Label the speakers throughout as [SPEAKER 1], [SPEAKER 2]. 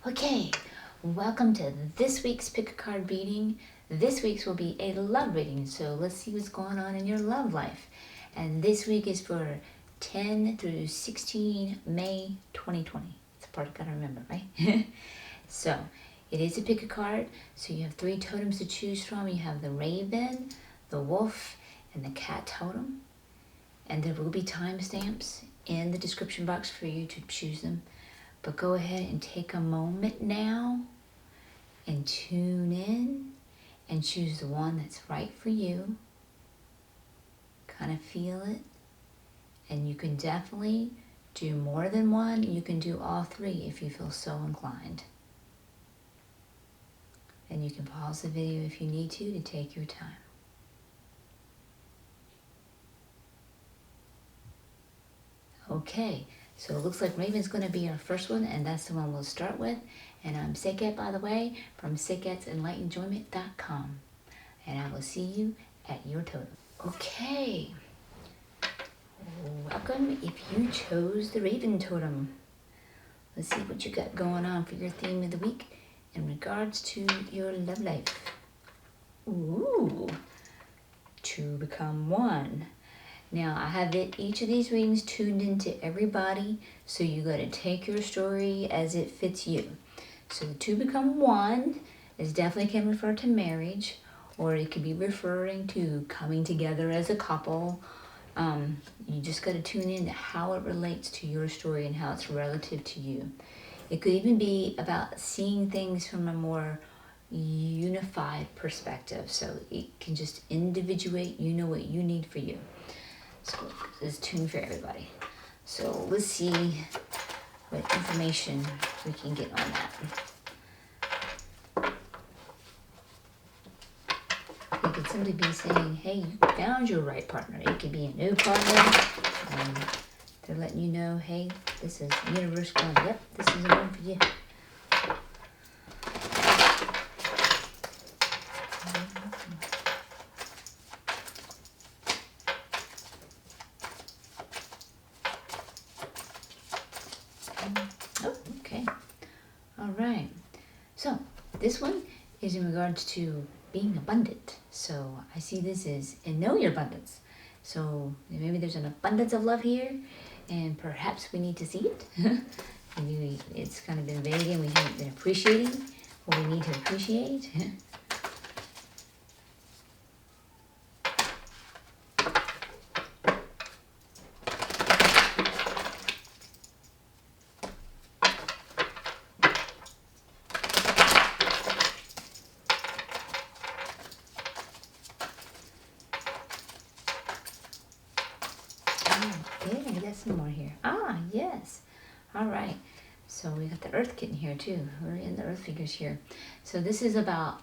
[SPEAKER 1] Okay, welcome to this week's Pick a Card reading. This week's will be a love reading, so let's see what's going on in your love life. And this week is for 10 through 16 May 2020. It's a part I gotta remember, right? So, it is a pick a card, so you have 3 totems to choose from. You have the raven, the wolf, and the cat totem. And there will be timestamps in the description box for you to choose them. But go ahead and take a moment now and tune in and choose the one that's right for you. Kind of feel it. And you can definitely do more than one. You can do all 3 if you feel so inclined. And you can pause the video if you need to take your time. Okay. So it looks like Raven's going to be our first one, and that's the one we'll start with. And I'm Seqkat, by the way, from Seqkat'sEnlightenedJoyment.com. And I will see you at your totem. Okay. Welcome if you chose the Raven totem. Let's see what you got going on for your theme of the week in regards to your love life. Ooh. To become one. Now, I have each of these readings tuned into everybody, so you got to take your story as it fits you. So, to become one is definitely can refer to marriage, or it could be referring to coming together as a couple. You just got to tune in to how it relates to your story and how it's relative to you. It could even be about seeing things from a more unified perspective, so it can just individuate, you know what you need for you. So this is tuned for everybody. So let's see what information we can get on that. You could simply be saying, hey, you found your right partner. It could be a new partner. They're letting you know, hey, this is the universe going, yep, this is the one for you. Oh, okay. All right. So this one is in regards to being abundant. So I see this as, and know your abundance. So maybe there's an abundance of love here, and perhaps we need to see it. Maybe it's kind of been vague and we haven't been appreciating what we need to appreciate. Yeah, we got some more here. Ah, yes. All right. So we got the Earth kitten here too. We're in the Earth figures here. So this is about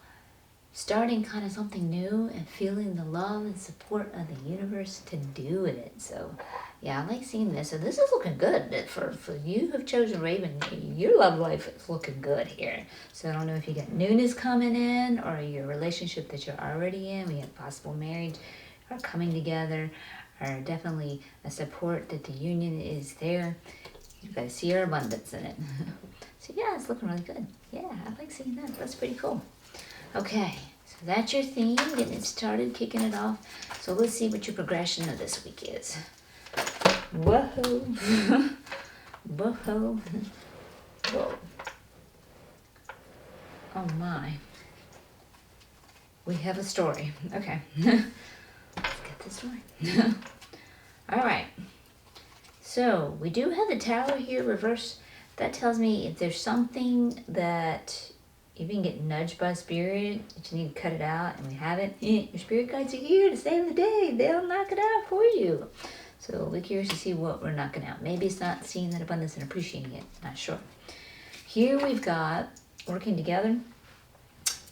[SPEAKER 1] starting kind of something new and feeling the love and support of the universe to do with it. So yeah, I like seeing this. So this is looking good for you who've chosen Raven. Your love life is looking good here. So I don't know if you got newness coming in or your relationship that you're already in. We have possible marriage or coming together, or definitely a support that the union is there. You guys see your abundance in it. So yeah, it's looking really good. Yeah, I like seeing that. That's pretty cool. Okay, so that's your theme, getting it started, kicking it off. So let's see what your progression of this week is. Whoa. Whoa. Whoa. Oh my. We have a story. Okay. Let's get the story. All right. So we do have the Tower here reversed. That tells me if there's something that you've been getting nudged by Spirit, that you need to cut it out, and we haven't, your Spirit guides are here to save the day. They'll knock it out for you. So we're curious to see what we're knocking out. Maybe it's not seeing that abundance and appreciating it. Not sure. Here we've got working together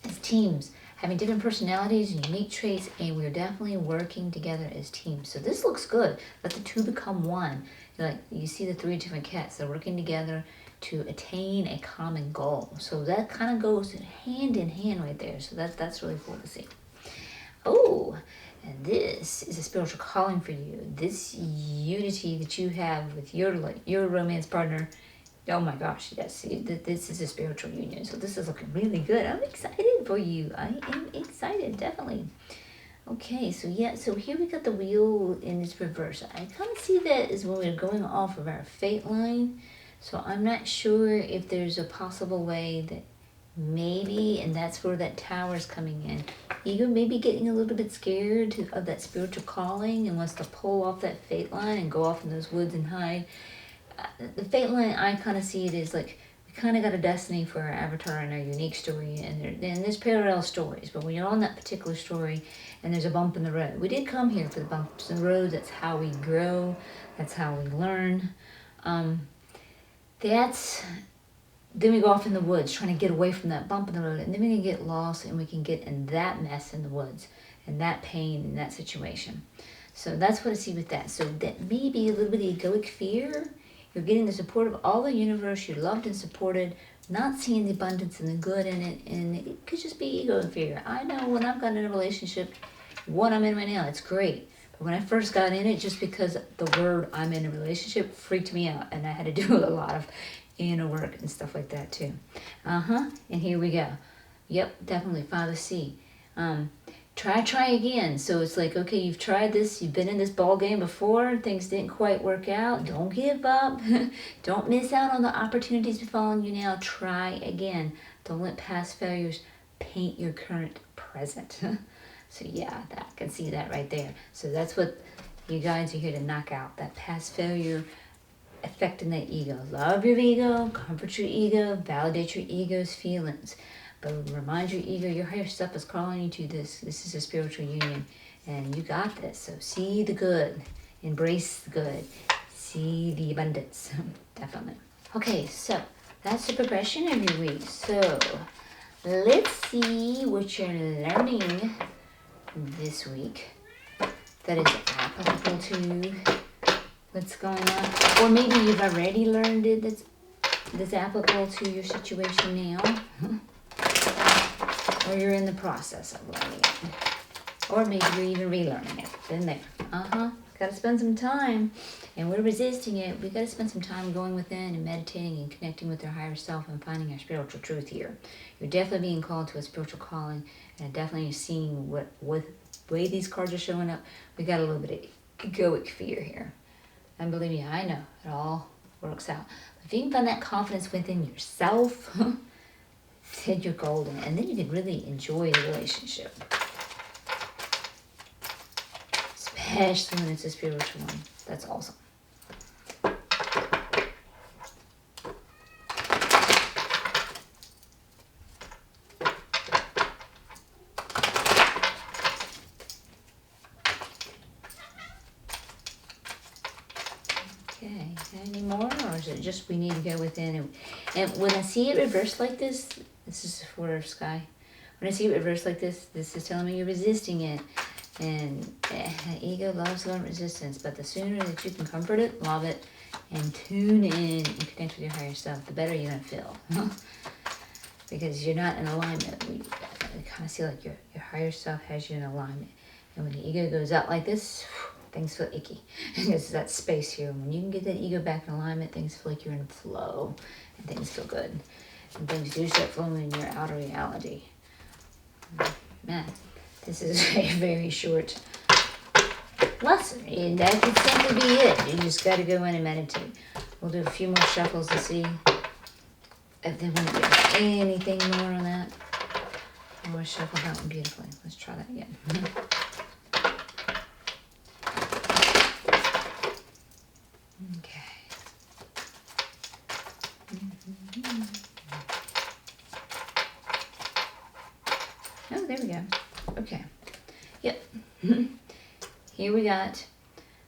[SPEAKER 1] as teams, having different personalities and unique traits, and we're definitely working together as teams. So this looks good. Let the 2 become 1. Like you see the 3 different cats. They're working together to attain a common goal. So that kind of goes hand in hand right there. So that's really cool to see. Oh, and this is a spiritual calling for you. This unity that you have with your romance partner Oh my gosh, yes. See, this is a spiritual union, so this is looking really good. I'm excited for you. I am excited, definitely. Okay, so yeah, so here we got the wheel in its reverse. I kind of see that as when we're going off of our fate line. So I'm not sure if there's a possible way that maybe, and that's where that tower's coming in. Ego may be getting a little bit scared of that spiritual calling and wants to pull off that fate line and go off in those woods and hide. The fate line, I kind of see it as like we kind of got a destiny for our avatar and our unique story, and there's parallel stories. But when you're on that particular story, and there's a bump in the road, we did come here for the bumps in the road. That's how we grow. That's how we learn. Then we go off in the woods trying to get away from that bump in the road, and then we can get lost and we can get in that mess in the woods and that pain in that situation. So that's what I see with that. So that may be a little bit of egoic fear. You're getting the support of all the universe. You're loved and supported, not seeing the abundance and the good in it. And it could just be ego and fear. I know when I've gotten in a relationship, what I'm in right now, it's great. But when I first got in it, just because the word I'm in a relationship freaked me out. And I had to do a lot of inner work and stuff like that too. And here we go. Yep, definitely, Father C. Try again. So it's like, okay, you've tried this, you've been in this ball game before, things didn't quite work out. Don't give up. Don't miss out on the opportunities befalling you now. Try again. Don't let past failures paint your current present. So yeah, I can see that right there. So that's what you guys are here to knock out, that past failure affecting that ego. Love your ego, comfort your ego, validate your ego's feelings. But remind your ego, your higher self is calling you to this. This is a spiritual union, and you got this. So see the good, embrace the good, see the abundance, definitely. Okay, so that's the progression of your week. So let's see what you're learning this week that is applicable to what's going on. Or maybe you've already learned it that's applicable to your situation now. Or you're in the process of learning it. Or maybe you're even relearning it. Been there. Got to spend some time. And we're resisting it. We got to spend some time going within and meditating and connecting with our higher self and finding our spiritual truth here. You're definitely being called to a spiritual calling. And definitely seeing what way these cards are showing up. We got a little bit of egoic fear here. And believe me, I know it all works out. If you can find that confidence within yourself, then you're golden. And then you can really enjoy the relationship. Especially when it's a spiritual one. That's awesome. Okay, any more? Or is it just we need to go within? And when I see it reversed like this is for Sky. When I see it reversed like this is telling me you're resisting it. And ego loves love resistance, but the sooner that you can comfort it, love it, and tune in and connect with your higher self, the better you're going to feel. Because you're not in alignment. We kind of see like your higher self has you in alignment. And when the ego goes out like this, things feel icky. There's that space here. When you can get that ego back in alignment, things feel like you're in flow. And things feel good. And things do start flowing in your outer reality. Man. This is a very short lesson, and that could simply be it. You just got to go in and meditate. We'll do a few more shuffles to see if they want to do anything more on that. Oh, I shuffled that one beautifully. Let's try that again. Okay. Oh, there we go. Okay. Yep. Here we got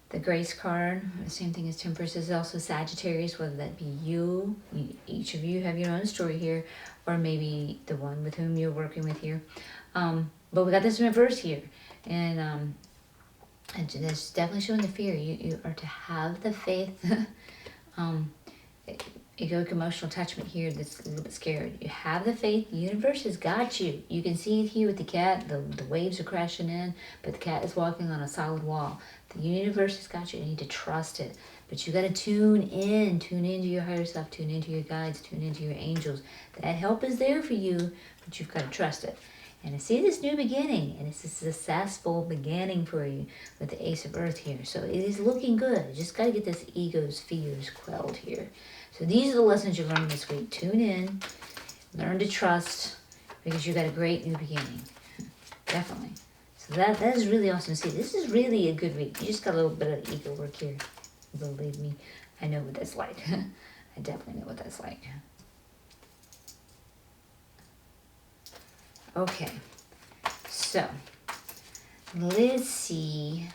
[SPEAKER 1] the Grace card. The same thing as Temperance is also Sagittarius, whether that be you. Each of you have your own story here, or maybe the one with whom you're working with here. But we got this in reverse here. And it's definitely showing the fear. You are to have the faith. Egoic emotional attachment here that's a little bit scared. You have the faith. The universe has got you. You can see it here with the cat. The waves are crashing in, but the cat is walking on a solid wall. The universe has got you. You need to trust it. But you got to tune into your higher self, tune into your guides, tune into your angels. That help is there for you, but you've got to trust it. And I see this new beginning, and it's a successful beginning for you with the Ace of Earth here. So it is looking good. You just got to get this ego's fears quelled here. So these are the lessons you learned this week. Tune in, learn to trust, because you got a great new beginning. Definitely. So that is really awesome to see. This is really a good week. You just got a little bit of ego work here. Believe me, I know what that's like. I definitely know what that's like. Okay, so let's see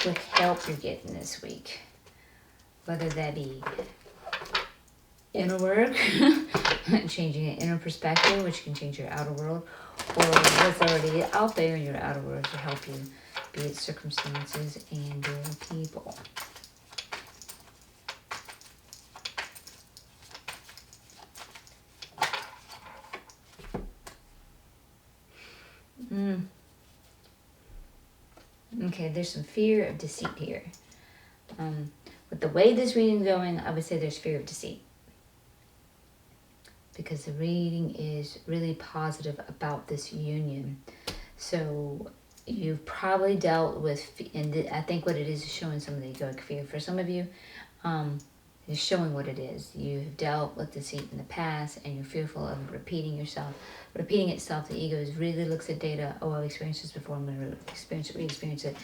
[SPEAKER 1] what help you're getting this week. Whether that be inner work, changing an inner perspective, which can change your outer world, or what's already out there in your outer world to help you, be it circumstances and or people. Okay, there's some fear of deceit here. With the way this reading's going, I would say there's fear of deceit. Because the reading is really positive about this union. So you've probably dealt with, and I think what it is showing some of the egoic fear. For some of you, it's showing what it is. You've dealt with deceit in the past, and you're fearful of repeating itself. The ego really looks at data. Oh, I've experienced this before. I'm going to re-experience it.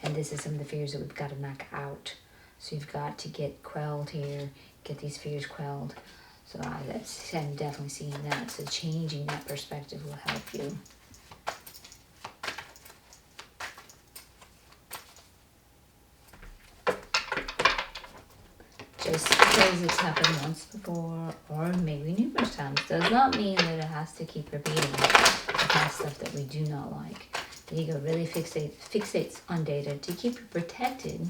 [SPEAKER 1] And this is some of the fears that we've got to knock out. So you've got to get quelled here, get these fears quelled. So I'm definitely seeing that. So changing that perspective will help you. Just because it's happened once before, or maybe numerous times, does not mean that it has to keep repeating the past stuff that we do not like. The ego really fixates on data to keep you protected.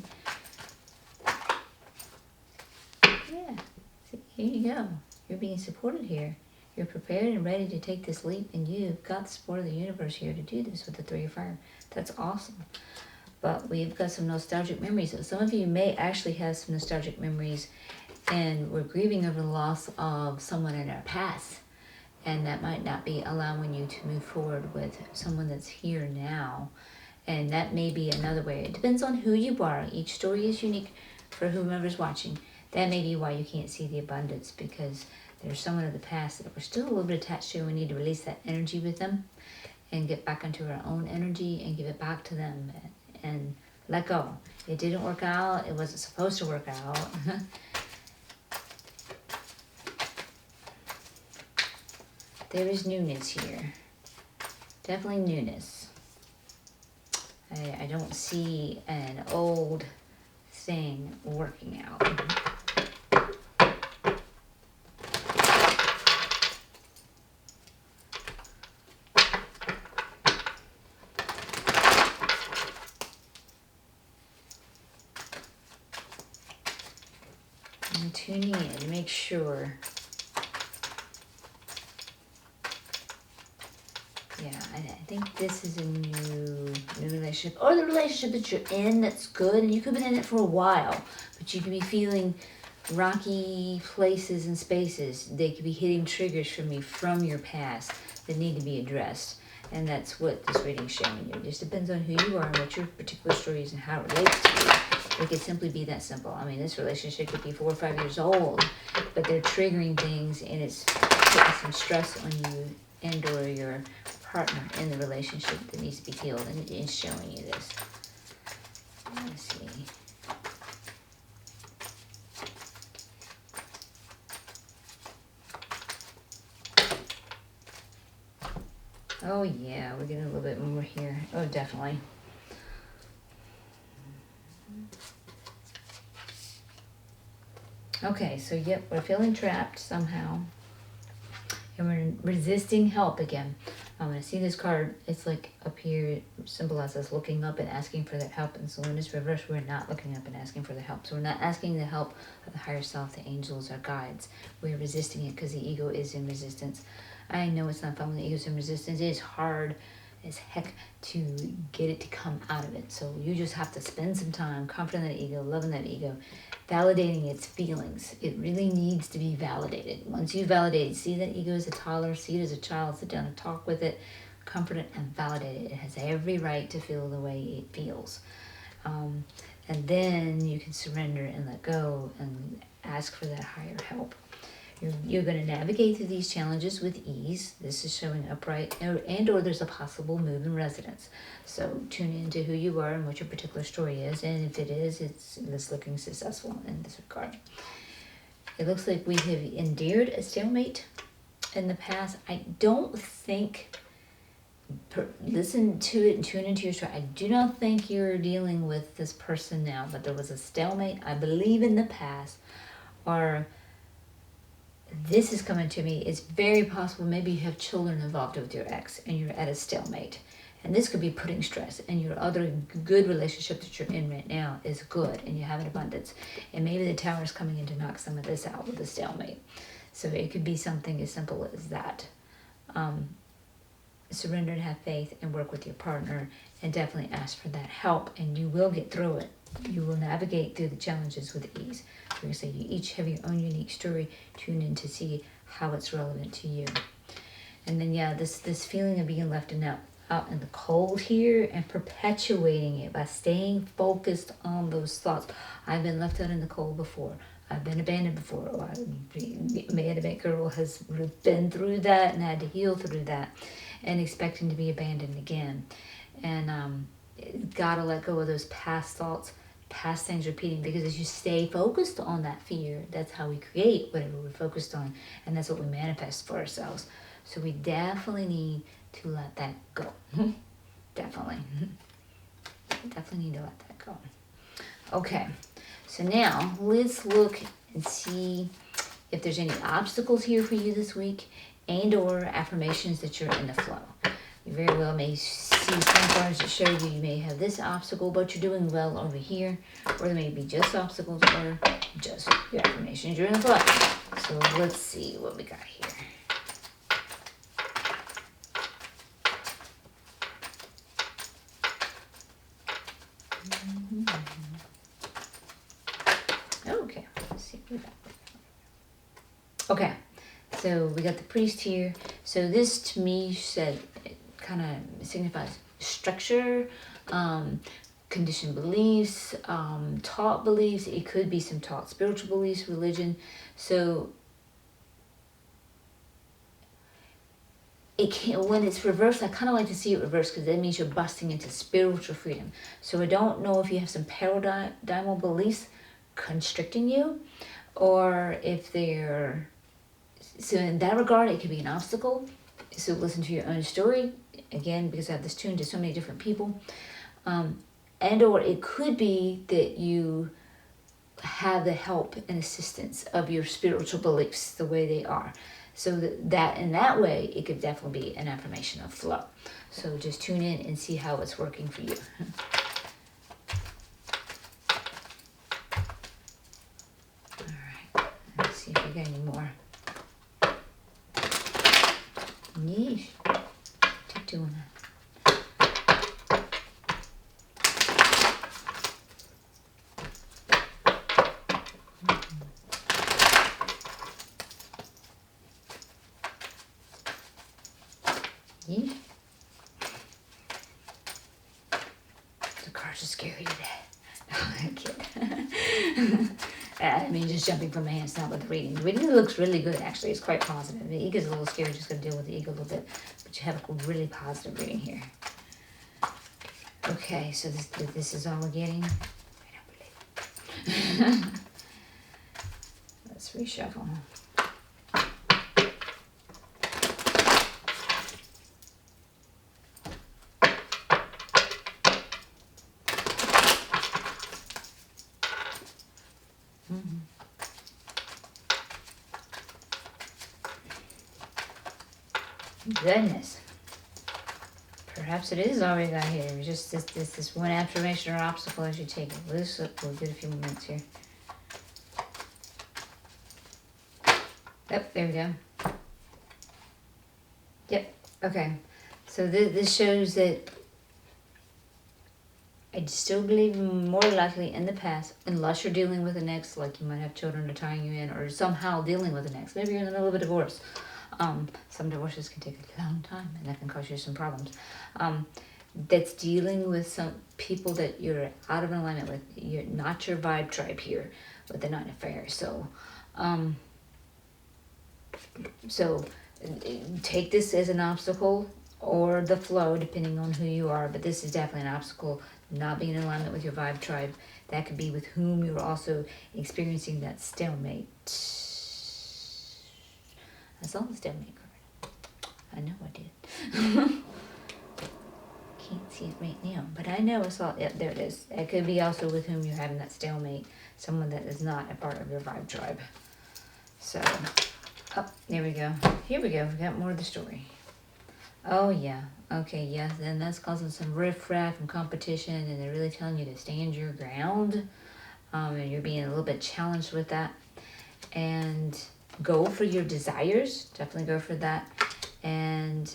[SPEAKER 1] Yeah, see, here you go. You're being supported here. You're prepared and ready to take this leap, and you've got the support of the universe here to do this with the 3 of Fire. That's awesome. But we've got some nostalgic memories. So some of you may actually have some nostalgic memories, and we're grieving over the loss of someone in our past. And that might not be allowing you to move forward with someone that's here now. And that may be another way. It depends on who you are. Each story is unique for whomever's watching. That may be why you can't see the abundance, because there's someone of the past that we're still a little bit attached to. We need to release that energy with them and get back into our own energy and give it back to them and let go. It didn't work out. It wasn't supposed to work out. There is newness here. Definitely newness. I don't see an old thing working out. I'm tuning in to make sure. Yeah, I think this is a new relationship, or the relationship that you're in that's good, and you could have been in it for a while, but you could be feeling rocky places and spaces. They could be hitting triggers from your past that need to be addressed, and that's what this reading's showing you. It just depends on who you are and what your particular story is and how it relates to you. It could simply be that simple. I mean, this relationship could be 4 or 5 years old, but they're triggering things, and it's putting some stress on you and or your partner in the relationship that needs to be healed, and it is showing you this. Let's see. Oh yeah, we're getting a little bit more here. Oh, definitely. Okay, so yep, we're feeling trapped somehow. And we're resisting help again. When I see this card, it's like up here, it symbolizes looking up and asking for that help. And so when it's reversed, we're not looking up and asking for the help. So we're not asking the help of the higher self, the angels, our guides. We're resisting it because the ego is in resistance. I know it's not fun when the ego's in resistance. It is hard. as heck to get it to come out of it. So you just have to spend some time comforting that ego, loving that ego, validating its feelings. It really needs to be validated. Once you validate it, see that ego as a toddler, see it as a child, sit down and talk with it, comfort it and validate it. It has every right to feel the way it feels. And then you can surrender and let go and ask for that higher help. You're going to navigate through these challenges with ease. This is showing upright and or there's a possible move in residence. So tune into who you are and what your particular story is. And if it is, it's looking successful in this regard. It looks like we have endured a stalemate in the past. I don't think... listen to it and tune into your story. I do not think you're dealing with this person now, but there was a stalemate, I believe, in the past, or this is coming to me. It's very possible maybe you have children involved with your ex and you're at a stalemate, and this could be putting stress, and your other good relationship that you're in right now is good and you have an abundance, and maybe the tower is coming in to knock some of this out with a stalemate. So it could be something as simple as that. Surrender and have faith and work with your partner, and definitely ask for that help, and you will get through it. You will navigate through the challenges with ease. We're going to say you each have your own unique story. Tune in to see how it's relevant to you. And then this feeling of being left out in the cold here and perpetuating it by staying focused on those thoughts. I've been left out in the cold before. I've been abandoned before. Or a girl has been through that and had to heal through that, and expecting to be abandoned again. And gotta let go of those past thoughts, past things repeating, because as you stay focused on that fear, that's how we create whatever we're focused on, and that's what we manifest for ourselves. So we definitely need to let that go. Definitely need to let that go. Okay, so now let's look and see if there's any obstacles here for you this week, and or affirmations that you're in the flow. You very well may see some cards that show you may have this obstacle, but you're doing well over here, or there may be just obstacles or just your affirmations. You're in the flow. So let's see what we got here. Okay, let's see what we got. Okay, so we got the priest here. So this to me said, it kind of signifies structure, conditioned beliefs, taught beliefs. It could be some taught spiritual beliefs, religion. So it can, when it's reversed, I kind of like to see it reversed, because that means you're busting into spiritual freedom. So I don't know if you have some paradigmal beliefs constricting you, or if they're... So in that regard, it could be an obstacle. So listen to your own story, again, because I have this tuned to so many different people. And or it could be that you have the help and assistance of your spiritual beliefs the way they are. So that in that way, it could definitely be an affirmation of flow. So just tune in and see how it's working for you. All right, let's see if we got any more. Yeesh. Take two on that. Yeesh. The cards are scary today. No, I'm kidding. I mean, just jumping from my hands now with the reading. The reading looks really good, actually. It's quite positive. The ego's a little scary, just going to deal with the ego a little bit. But you have a really positive reading here. Okay, so this is all we're getting. I don't believe it. Let's reshuffle. Goodness. Perhaps it is all we got here. It's just this one affirmation or obstacle as you take it. We'll get a few more minutes here. Yep, there we go. Yep, okay. So this shows that I still believe more likely in the past, unless you're dealing with an ex, like you might have children are tying you in, or somehow dealing with an ex. Maybe you're in the middle of a divorce. Some divorces can take a long time, and that can cause you some problems. That's dealing with some people that you're out of alignment with. You're not your vibe tribe here with the 9 of Fairies. So take this as an obstacle or the flow, depending on who you are. But this is definitely an obstacle. Not being in alignment with your vibe tribe. That could be with whom you're also experiencing that stalemate. I saw the stalemate card. I know I did. Can't see it right now, but I know I saw it. Yep, there it is. It could be also with whom you're having that stalemate. Someone that is not a part of your vibe tribe. So, oh, there we go. Here we go. We got more of the story. Oh, yeah. Okay, yeah. Then that's causing some riffraff and competition, and they're really telling you to stand your ground. And you're being a little bit challenged with that. And go for your desires. Definitely go for that. And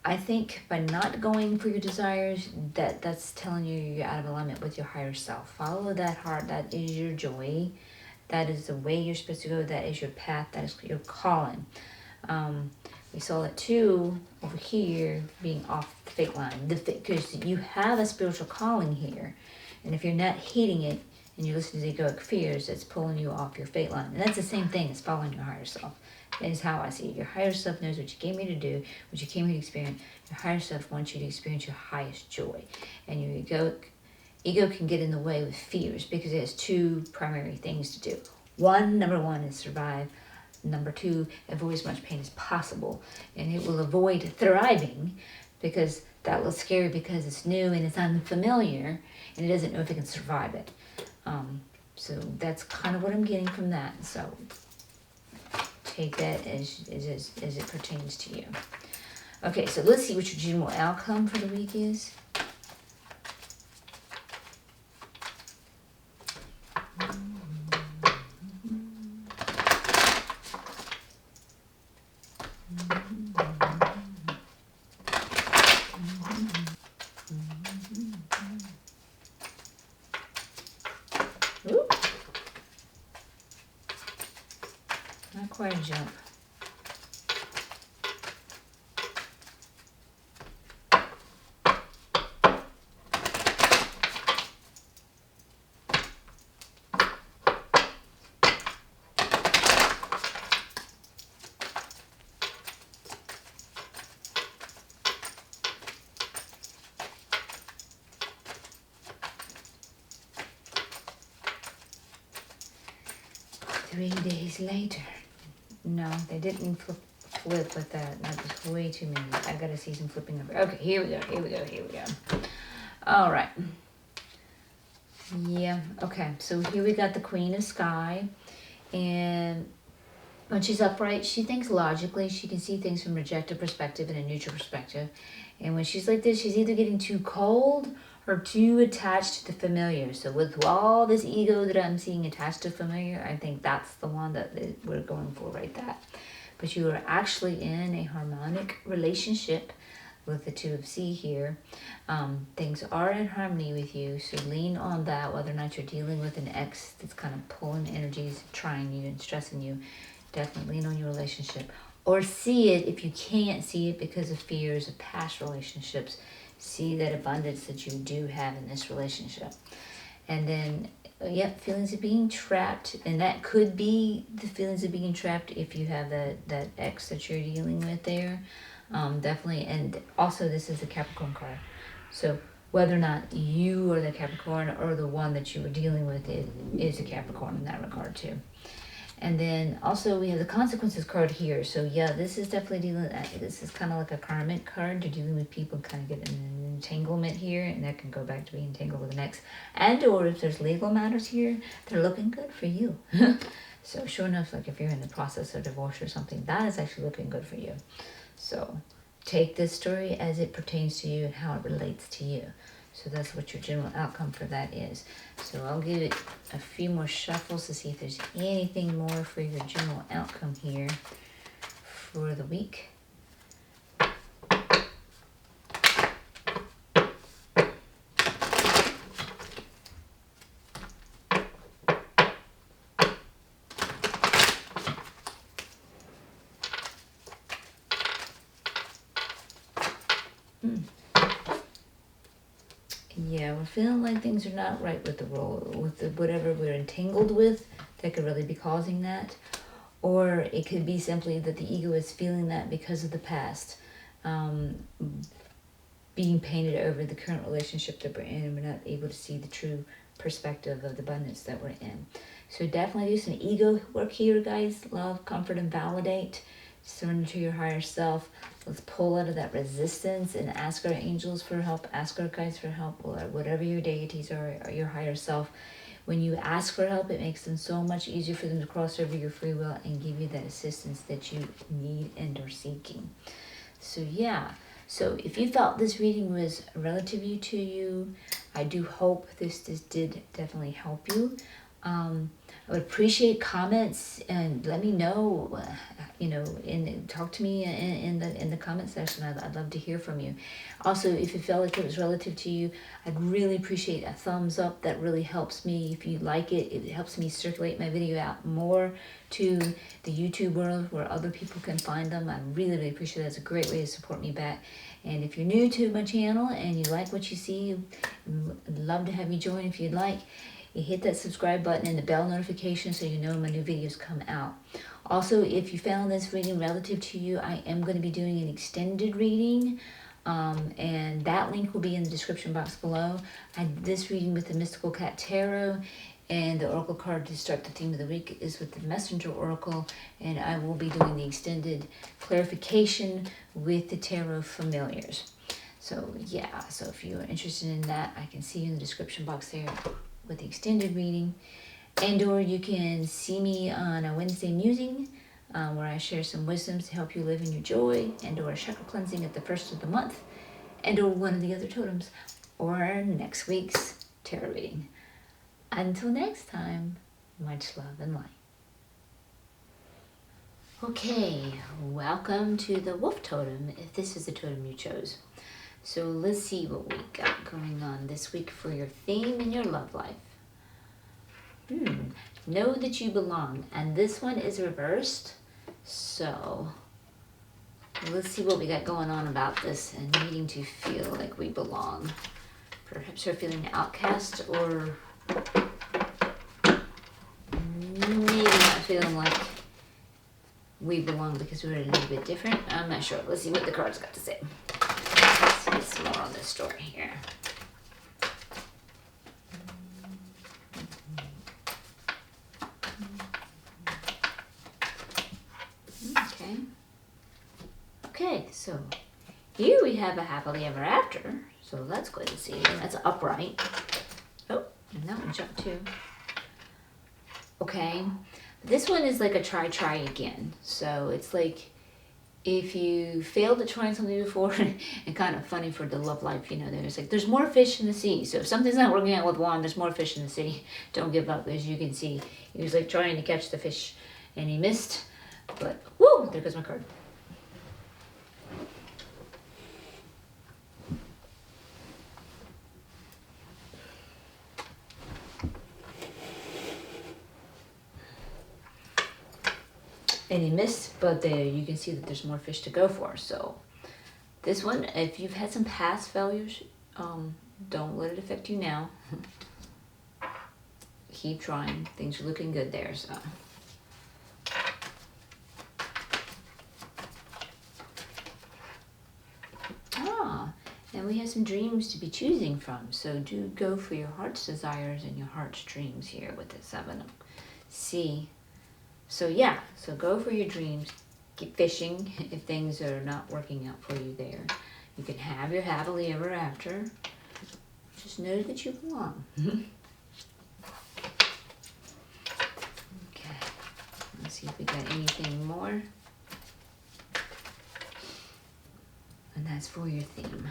[SPEAKER 1] I think by not going for your desires, that's telling you you're out of alignment with your higher self. Follow that heart. That is your joy. That is the way you're supposed to go. That is your path. That is your calling. We saw it too over here being off the fate line. Because you have a spiritual calling here. And if you're not hitting it and you're listening to the egoic fears, it's pulling you off your fate line. And that's the same thing as following your higher self. That is how I see it. Your higher self knows what you came here to do, what you came here to experience. Your higher self wants you to experience your highest joy. And your ego can get in the way with fears because it has 2 primary things to do. Number one is survive. Number 2, avoid as much pain as possible. And it will avoid thriving because that was scary because it's new and it's unfamiliar and it doesn't know if it can survive it. So that's kind of what I'm getting from that. So take that as it pertains to you. Okay, so let's see what your general outcome for the week is. Ooh. Not quite a jump. Three days later. No, they didn't flip with that. That was way too many. I gotta see some flipping over. Okay, here we go. All right. Yeah, okay. So here we got the Queen of Sky. And when she's upright, she thinks logically. She can see things from an objective perspective and a neutral perspective. And when she's like this, she's either getting too cold or too attached to the familiar. So with all this ego that I'm seeing attached to familiar, I think that's the one that we're going for right there. But you are actually in a harmonic relationship with the 2 of C here. Things are in harmony with you, so lean on that, whether or not you're dealing with an ex that's kind of pulling energies, trying you and stressing you. Definitely lean on your relationship. Or see it if you can't see it because of fears of past relationships. See that abundance that you do have in this relationship. And then, feelings of being trapped. And that could be the feelings of being trapped if you have that ex that you're dealing with there. Definitely. And also, this is a Capricorn card. So whether or not you are the Capricorn or the one that you were dealing with is a Capricorn in that regard too. And then also we have the consequences card here. So yeah, this is definitely this is kind of like a karmic card. You're dealing with people kind of get an entanglement here, and that can go back to being entangled with an ex. And or if there's legal matters here, they're looking good for you. So sure enough, like if you're in the process of divorce or something, that is actually looking good for you. So take this story as it pertains to you and how it relates to you. So that's what your general outcome for that is. So I'll give it a few more shuffles to see if there's anything more for your general outcome here for the week. Yeah, we're feeling like things are not right with the world, with whatever we're entangled with, that could really be causing that. Or it could be simply that the ego is feeling that because of the past, being painted over the current relationship that we're in, and we're not able to see the true perspective of the abundance that we're in. So definitely do some ego work here, guys. Love, comfort, and validate. Surrender to your higher self. Let's pull out of that resistance and ask our angels for help, ask our guides for help, or whatever your deities are, or your higher self. When you ask for help, it makes them so much easier for them to cross over your free will and give you that assistance that you need and are seeking. So yeah, so if you felt this reading was relative to you, I do hope this did definitely help you. I would appreciate comments and let me know, and talk to me in the comment section. I'd love to hear from you. Also, if you felt like it was relative to you, I'd really appreciate a thumbs up. That really helps me. If you like it, it helps me circulate my video out more to the YouTube world where other people can find them. I really, really appreciate that. It's a great way to support me back. And if you're new to my channel and you like what you see, I'd love to have you join if you'd like. You hit that subscribe button and the bell notification so you know when my new videos come out. Also, if you found this reading relative to you, I am going to be doing an extended reading, and that link will be in the description box below. I did this reading with the Mystical Cat Tarot, and the oracle card to start the theme of the week is with the Messenger Oracle, and I will be doing the extended clarification with the Tarot Familiars. So yeah, so if you're interested in that, I can see you in the description box there with the extended reading. And or you can see me on a Wednesday musing, where I share some wisdoms to help you live in your joy, and or a chakra cleansing at the first of the month, and or one of the other totems, or next week's tarot reading. Until next time, much love and light. Okay, welcome to the Wolf Totem, if this is the totem you chose. So let's see what we got going on this week for your theme in your love life. Know that you belong. And this one is reversed. So let's see what we got going on about this and needing to feel like we belong. Perhaps you're feeling outcast, or maybe not feeling like we belong because we're a little bit different. I'm not sure. Let's see what the cards got to say. Let's get some more on this story here. Okay, so here we have a happily ever after. So that's good to see. And that's upright. Oh, and that one jumped too. Okay, this one is like a try again. So it's like if you failed at trying something before, and kind of funny for the love life, there's more fish in the sea. So if something's not working out with one, there's more fish in the sea. Don't give up. As you can see, he was like trying to catch the fish and he missed. But whoo, there goes my card. And he missed, but there you can see that there's more fish to go for. So this one, if you've had some past failures, don't let it affect you now. Keep trying. Things are looking good there. So and we have some dreams to be choosing from. So do go for your heart's desires and your heart's dreams here with the 7 of Sea. So yeah, so go for your dreams. Keep fishing if things are not working out for you there. You can have your happily ever after. Just know that you belong. Okay, let's see if we got anything more. And that's for your theme.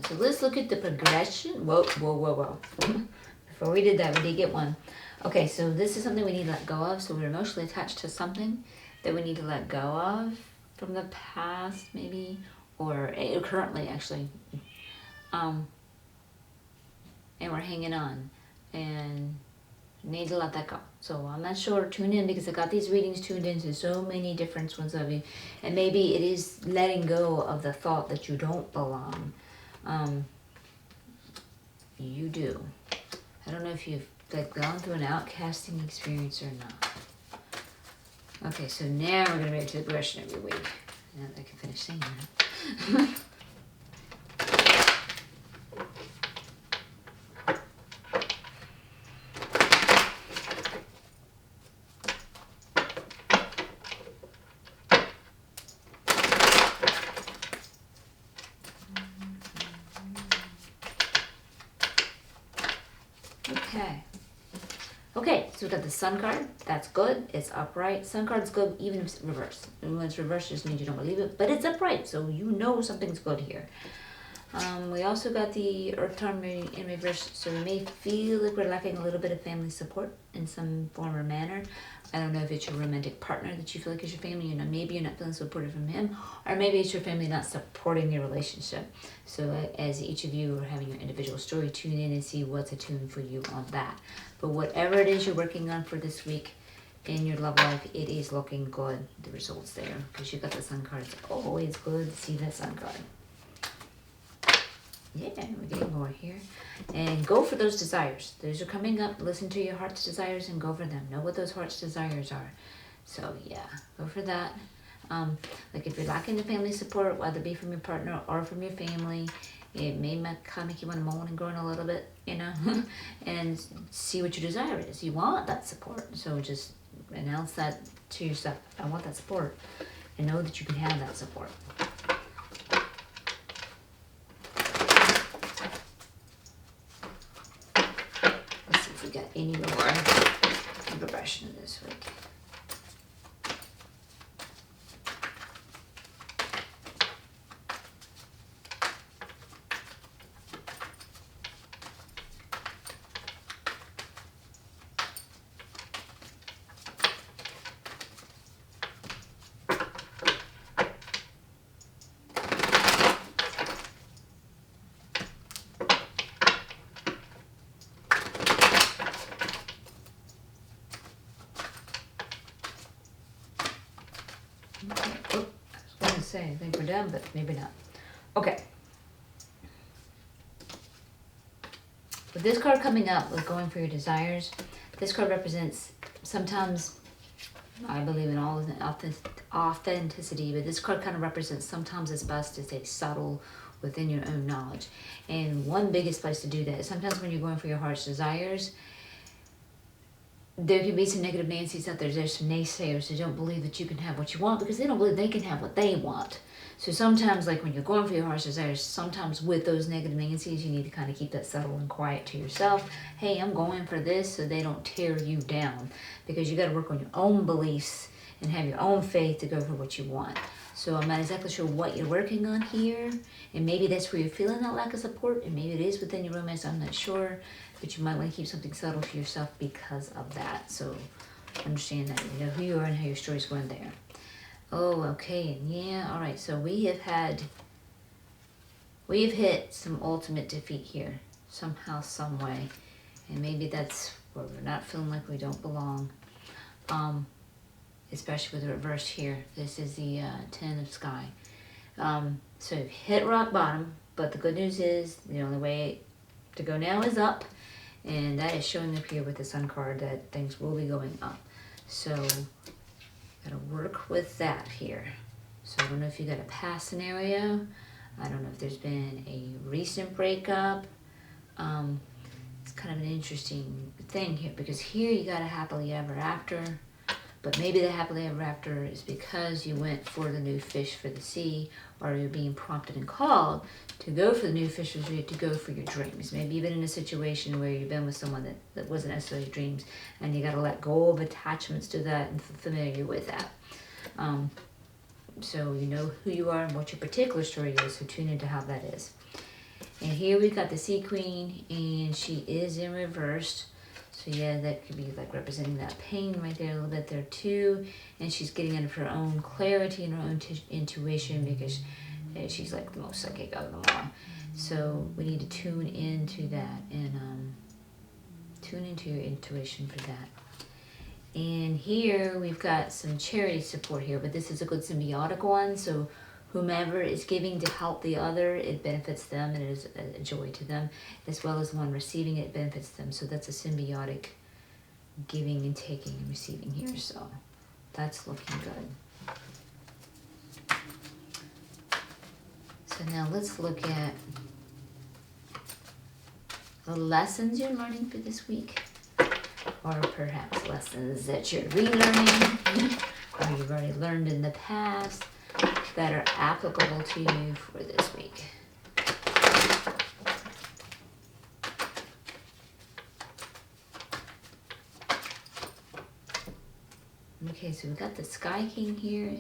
[SPEAKER 1] So let's look at the progression. Whoa. Before we did that, we did get one. Okay, so this is something we need to let go of. So we're emotionally attached to something that we need to let go of from the past, maybe, or currently, actually. and we're hanging on and need to let that go. So I'm not sure. Tune in, because I got these readings tuned into so many different ones of you, and maybe it is letting go of the thought that you don't belong. You do. I don't know if you've like gone through an outcasting experience or not. Okay, so now we're gonna make to the progression every week. Now that I can finish saying that. Okay, so we got the Sun card. That's good. It's upright. Sun card's good even if it's reversed. And when it's reversed, just means you don't believe it. But it's upright, so you know something's good here. We also got the Earth card in reverse, so we may feel like we're lacking a little bit of family support in some form or manner. I don't know if it's your romantic partner that you feel like is your family. You know, maybe you're not feeling supported from him, or maybe it's your family not supporting your relationship. So as each of you are having your individual story, tune in and see what's attuned for you on that. But whatever it is you're working on for this week in your love life, it is looking good. The results there, because you got the Sun card. It's always good to see that Sun card. Yeah, we're getting more here. And go for those desires. Those are coming up. Listen to your heart's desires and go for them. Know what those heart's desires are. So yeah, go for that. Like if you're lacking the family support, whether it be from your partner or from your family, it may kind of make you want to moan and groan a little bit, you know, and see what your desire is. You want that support. So just announce that to yourself. I want that support. And know that you can have that support. Got any more progression this week. I think we're done, but maybe not. Okay. With this card coming up, with going for your desires, this card represents sometimes, I believe in all authenticity, but this card kind of represents sometimes it's best to stay subtle within your own knowledge. And one biggest place to do that is sometimes when you're going for your heart's desires, there can be some negative Nancy's out there. There's some naysayers who don't believe that you can have what you want because they don't believe they can have what they want. So sometimes, like when you're going for your heart's desires, sometimes with those negative Nancy's, you need to kind of keep that subtle and quiet to yourself. Hey, I'm going for this, so they don't tear you down, because you got to work on your own beliefs and have your own faith to go for what you want. So I'm not exactly sure what you're working on here, and maybe that's where you're feeling that lack of support, and maybe it is within your romance, I'm not sure, but you might want to keep something subtle for yourself because of that. So understand that you know who you are and how your story's going there. Oh, okay, and yeah, all right, so we have hit some ultimate defeat here, somehow, some way, and maybe that's where we're not feeling like we don't belong, especially with the reverse here. This is the 10 of Sky. So you've hit rock bottom, but the good news is the only way to go now is up, and that is showing up here with the Sun card that things will be going up. So gotta work with that here. So I don't know if you got a past scenario. I don't know if there's been a recent breakup. It's kind of an interesting thing here, because here you got a happily ever after, but maybe the happily ever after is because you went for the new fish for the sea, or you're being prompted and called to go for the new fish for the sea, to go for your dreams. Maybe you've been in a situation where you've been with someone that wasn't necessarily your dreams, and you got to let go of attachments to that and familiar with that. So you know who you are and what your particular story is, so tune into how that is. And here we've got the Sea Queen, and she is in reverse. So yeah, that could be like representing that pain right there a little bit there too. And she's getting out of her own clarity and her own intuition, because she's like the most psychic of them all. So we need to tune into that and tune into your intuition for that. And here we've got some charity support here, but this is a good symbiotic one. So whomever is giving to help the other, it benefits them and it is a joy to them, as well as one receiving it benefits them. So that's a symbiotic giving and taking and receiving here. So that's looking good. So now let's look at the lessons you're learning for this week, or perhaps lessons that you're relearning or you've already learned in the past that are applicable to you for this week. Okay, so we've got the Sky King here.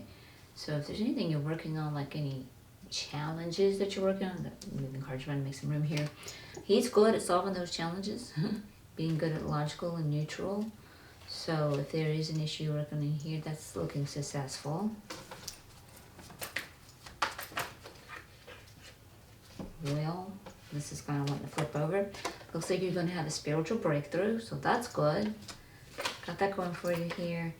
[SPEAKER 1] So if there's anything you're working on, like any challenges that you're working on, moving cards around to make some room here. He's good at solving those challenges, being good at logical and neutral. So if there is an issue you're working on here, that's looking successful. Well, this is kind of wanting to flip over. Looks like you're going to have a spiritual breakthrough, so that's good. Got that going for you here.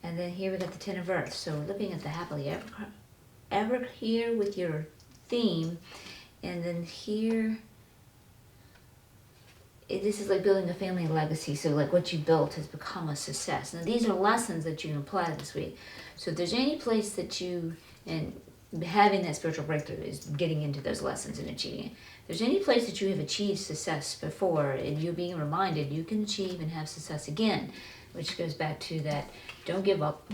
[SPEAKER 1] And then here we got the Ten of Earth. So we're looking at the happily ever here with your theme. And then here, this is like building a family legacy. So like what you built has become a success. Now these are lessons that you can apply this week. So if there's any place that you, and having that spiritual breakthrough is getting into those lessons and achieving it. If there's any place that you have achieved success before and you're being reminded you can achieve and have success again, which goes back to that, don't give up.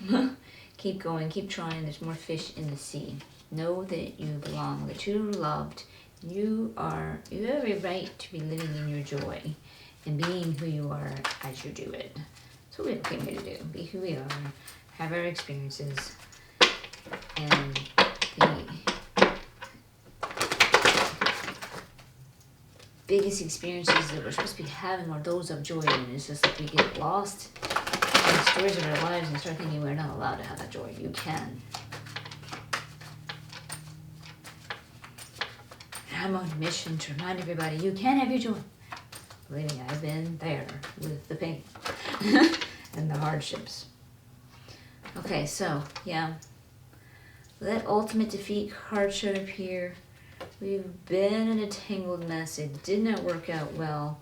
[SPEAKER 1] Keep going, keep trying. There's more fish in the sea. Know that you belong, that you're loved. You have a right to be living in your joy and being who you are as you do it. So we came here to do. Be who we are, have our experiences, and the biggest experiences that we're supposed to be having are those of joy, and it's just like we get lost in the stories of our lives and start thinking we're not allowed to have that joy. You can. I'm on a mission to remind everybody you can have your joy. Believe me, I've been there with the pain and the hardships. Okay, so yeah, that ultimate defeat card showed up here. We've been in a tangled mess. It did not work out well.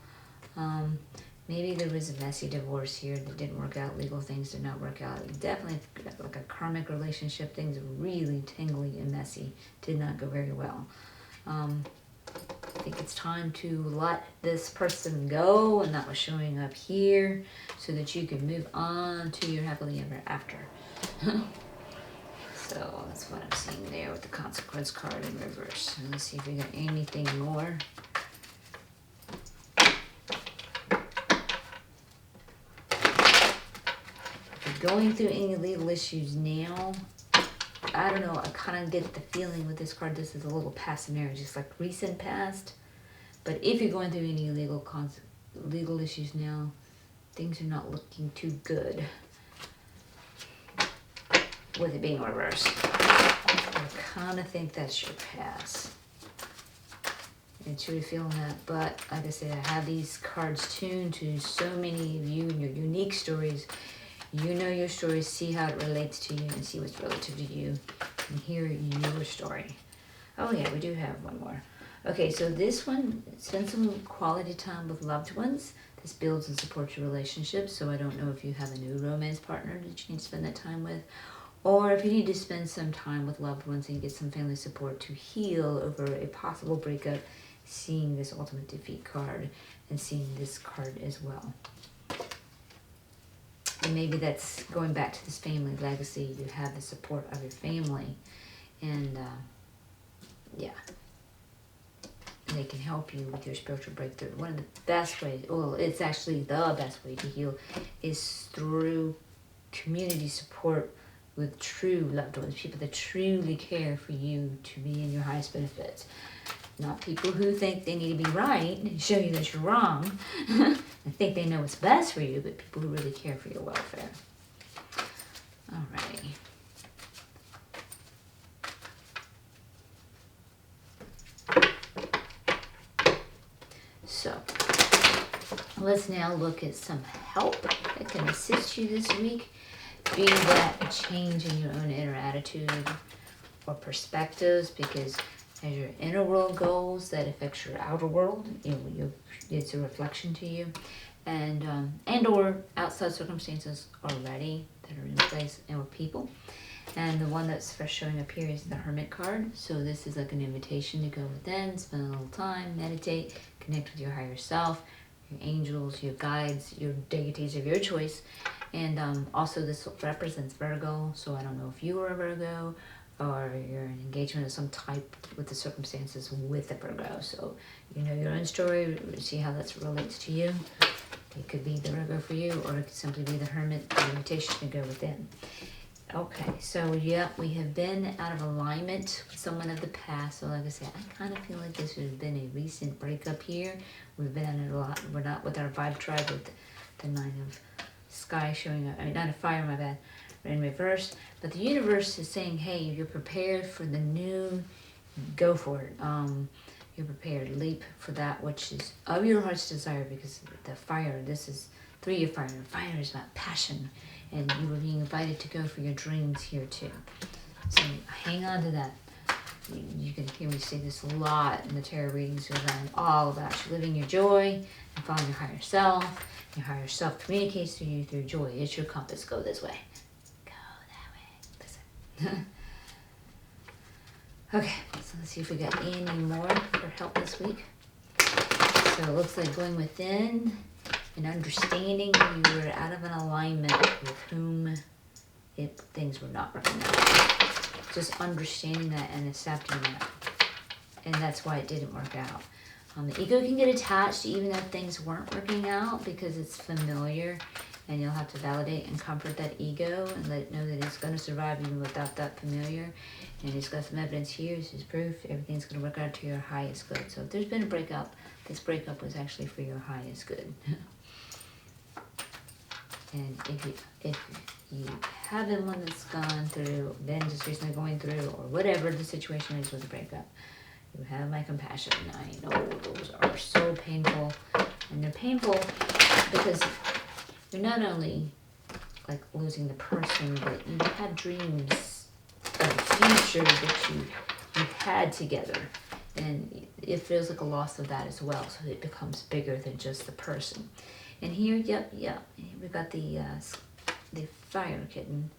[SPEAKER 1] Maybe there was a messy divorce here that didn't work out. Legal things did not work out. Definitely like a karmic relationship. Things really tangly and messy. Did not go very well. I think it's time to let this person go, and that was showing up here so that you can move on to your happily ever after. So that's what I'm seeing there with the consequence card in reverse. And let's see if we got anything more. If you're going through any legal issues now, I don't know, I kind of get the feeling with this card, this is a little past marriage, just like recent past. But if you're going through any legal issues now, things are not looking too good with it being reversed. I kind of think that's your past. And truly feeling that, but like I said, I have these cards tuned to so many of you and your unique stories. You know your story, see how it relates to you, and see what's relative to you, and hear your story. Oh yeah, we do have one more. Okay, so this one, spend some quality time with loved ones. This builds and supports your relationships, so I don't know if you have a new romance partner that you need to spend that time with, or if you need to spend some time with loved ones and get some family support to heal over a possible breakup, seeing this ultimate defeat card and seeing this card as well. And maybe that's going back to this family legacy. You have the support of your family. And yeah. And they can help you with your spiritual breakthrough. One of the best ways, well, it's actually the best way to heal, is through community support with true loved ones. People that truly care for you to be in your highest benefits. Not people who think they need to be right and show you that you're wrong and think they know what's best for you, but people who really care for your welfare. Alrighty. let's now look at some help that can assist you this week. Be that a change in your own inner attitude or perspectives, because as your inner world goes, that affects your outer world. It's a reflection to you, and or outside circumstances already that are in place or people. And the one that's first showing up here is the Hermit card. So this is like an invitation to go within, spend a little time, meditate, connect with your higher self, your angels, your guides, your deities of your choice. And also this represents Virgo. So I don't know if you are a Virgo or you're in engagement of some type with the circumstances with the Virgo. So you know your own story, see how that relates to you. It could be the Virgo for you, or it could simply be the Hermit, the invitation to go within. Okay, so yeah, we have been out of alignment with someone of the past. So like I said, I kind of feel like this has been a recent breakup here. We've been in a lot. We're not with our vibe tribe with the Nine of Sky showing up. I mean, Nine of Fire, my bad, in reverse. But the universe is saying, hey, you're prepared for the new. Go for it. You're prepared. Leap for that which is of your heart's desire, because the fire. This is 3 of Fire. Fire is about passion. And you were being invited to go for your dreams here too. So hang on to that. You can hear me say this a lot in the tarot readings, because I'm all about you living your joy and following your higher self. Your higher self communicates to you through joy. It's your compass. Go this way. Go that way. Listen. Okay, so let's see if we got any more for help this week. So it looks like going within and understanding you were out of an alignment with whom things were not working out. Just understanding that and accepting that. And that's why it didn't work out. The ego can get attached even though things weren't working out, because it's familiar, and you'll have to validate and comfort that ego and let it know that it's going to survive even without that familiar. And it's got some evidence here. This is proof. Everything's going to work out to your highest good. So if there's been a breakup, this breakup was actually for your highest good. And if you have been one that's gone through, been just recently going through, or whatever the situation is with a breakup, you have my compassion. I know those are so painful, and they're painful because you're not only like losing the person, but you had dreams of the future that you had together, and it feels like a loss of that as well. So it becomes bigger than just the person. And here, yep, we've got the fire kitten.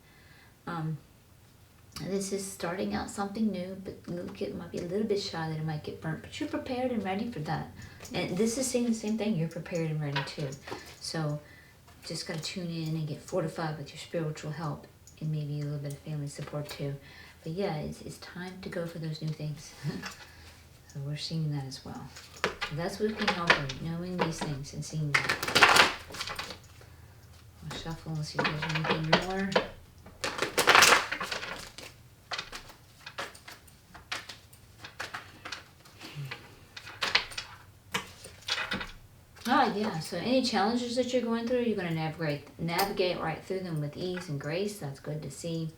[SPEAKER 1] This is starting out something new, but the little kitten might be a little bit shy that it might get burnt, but you're prepared and ready for that. And this is saying the same thing, you're prepared and ready too. So just got to tune in and get fortified with your spiritual help, and maybe a little bit of family support too. But yeah, it's time to go for those new things. So we're seeing that as well. So that's what can help you, knowing these things and seeing that. I'll shuffle and see if there's anything more. Yeah, so any challenges that you're going through, you're going to navigate right through them with ease and grace. That's good to see.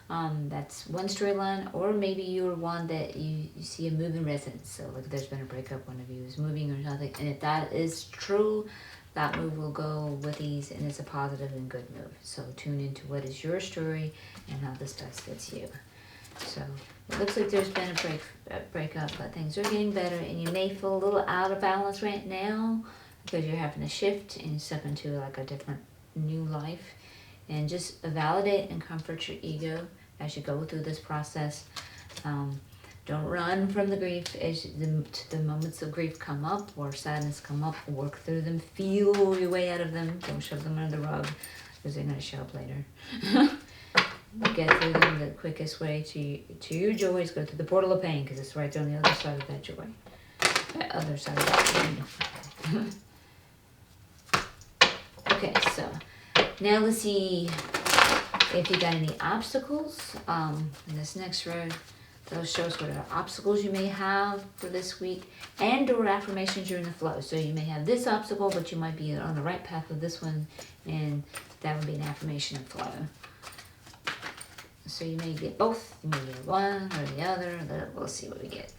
[SPEAKER 1] That's one storyline, or maybe you're one that you see a move in resonance. So like there's been a breakup, one of you is moving or something, and if that is true, that move will go with ease, and it's a positive and good move. So tune into what is your story and how this best fits you. So it looks like there's been a breakup, but things are getting better, and you may feel a little out of balance right now because you're having to shift and step into like a different new life. And just validate and comfort your ego as you go through this process. Don't run from the grief. As the moments of grief come up or sadness come up, work through them. Feel your way out of them. Don't shove them under the rug, because they're going to show up later. Get through them. The quickest way to your joy is go through the portal of pain, because it's right there on the other side of that joy. The other side of that pain. Okay, so now let's see if you got any obstacles. In this next row, those shows what are obstacles you may have for this week, and or affirmations you're in the flow. So you may have this obstacle, but you might be on the right path with this one, and that would be an affirmation of flow. So you may get both, you may get one or the other. We'll see what we get.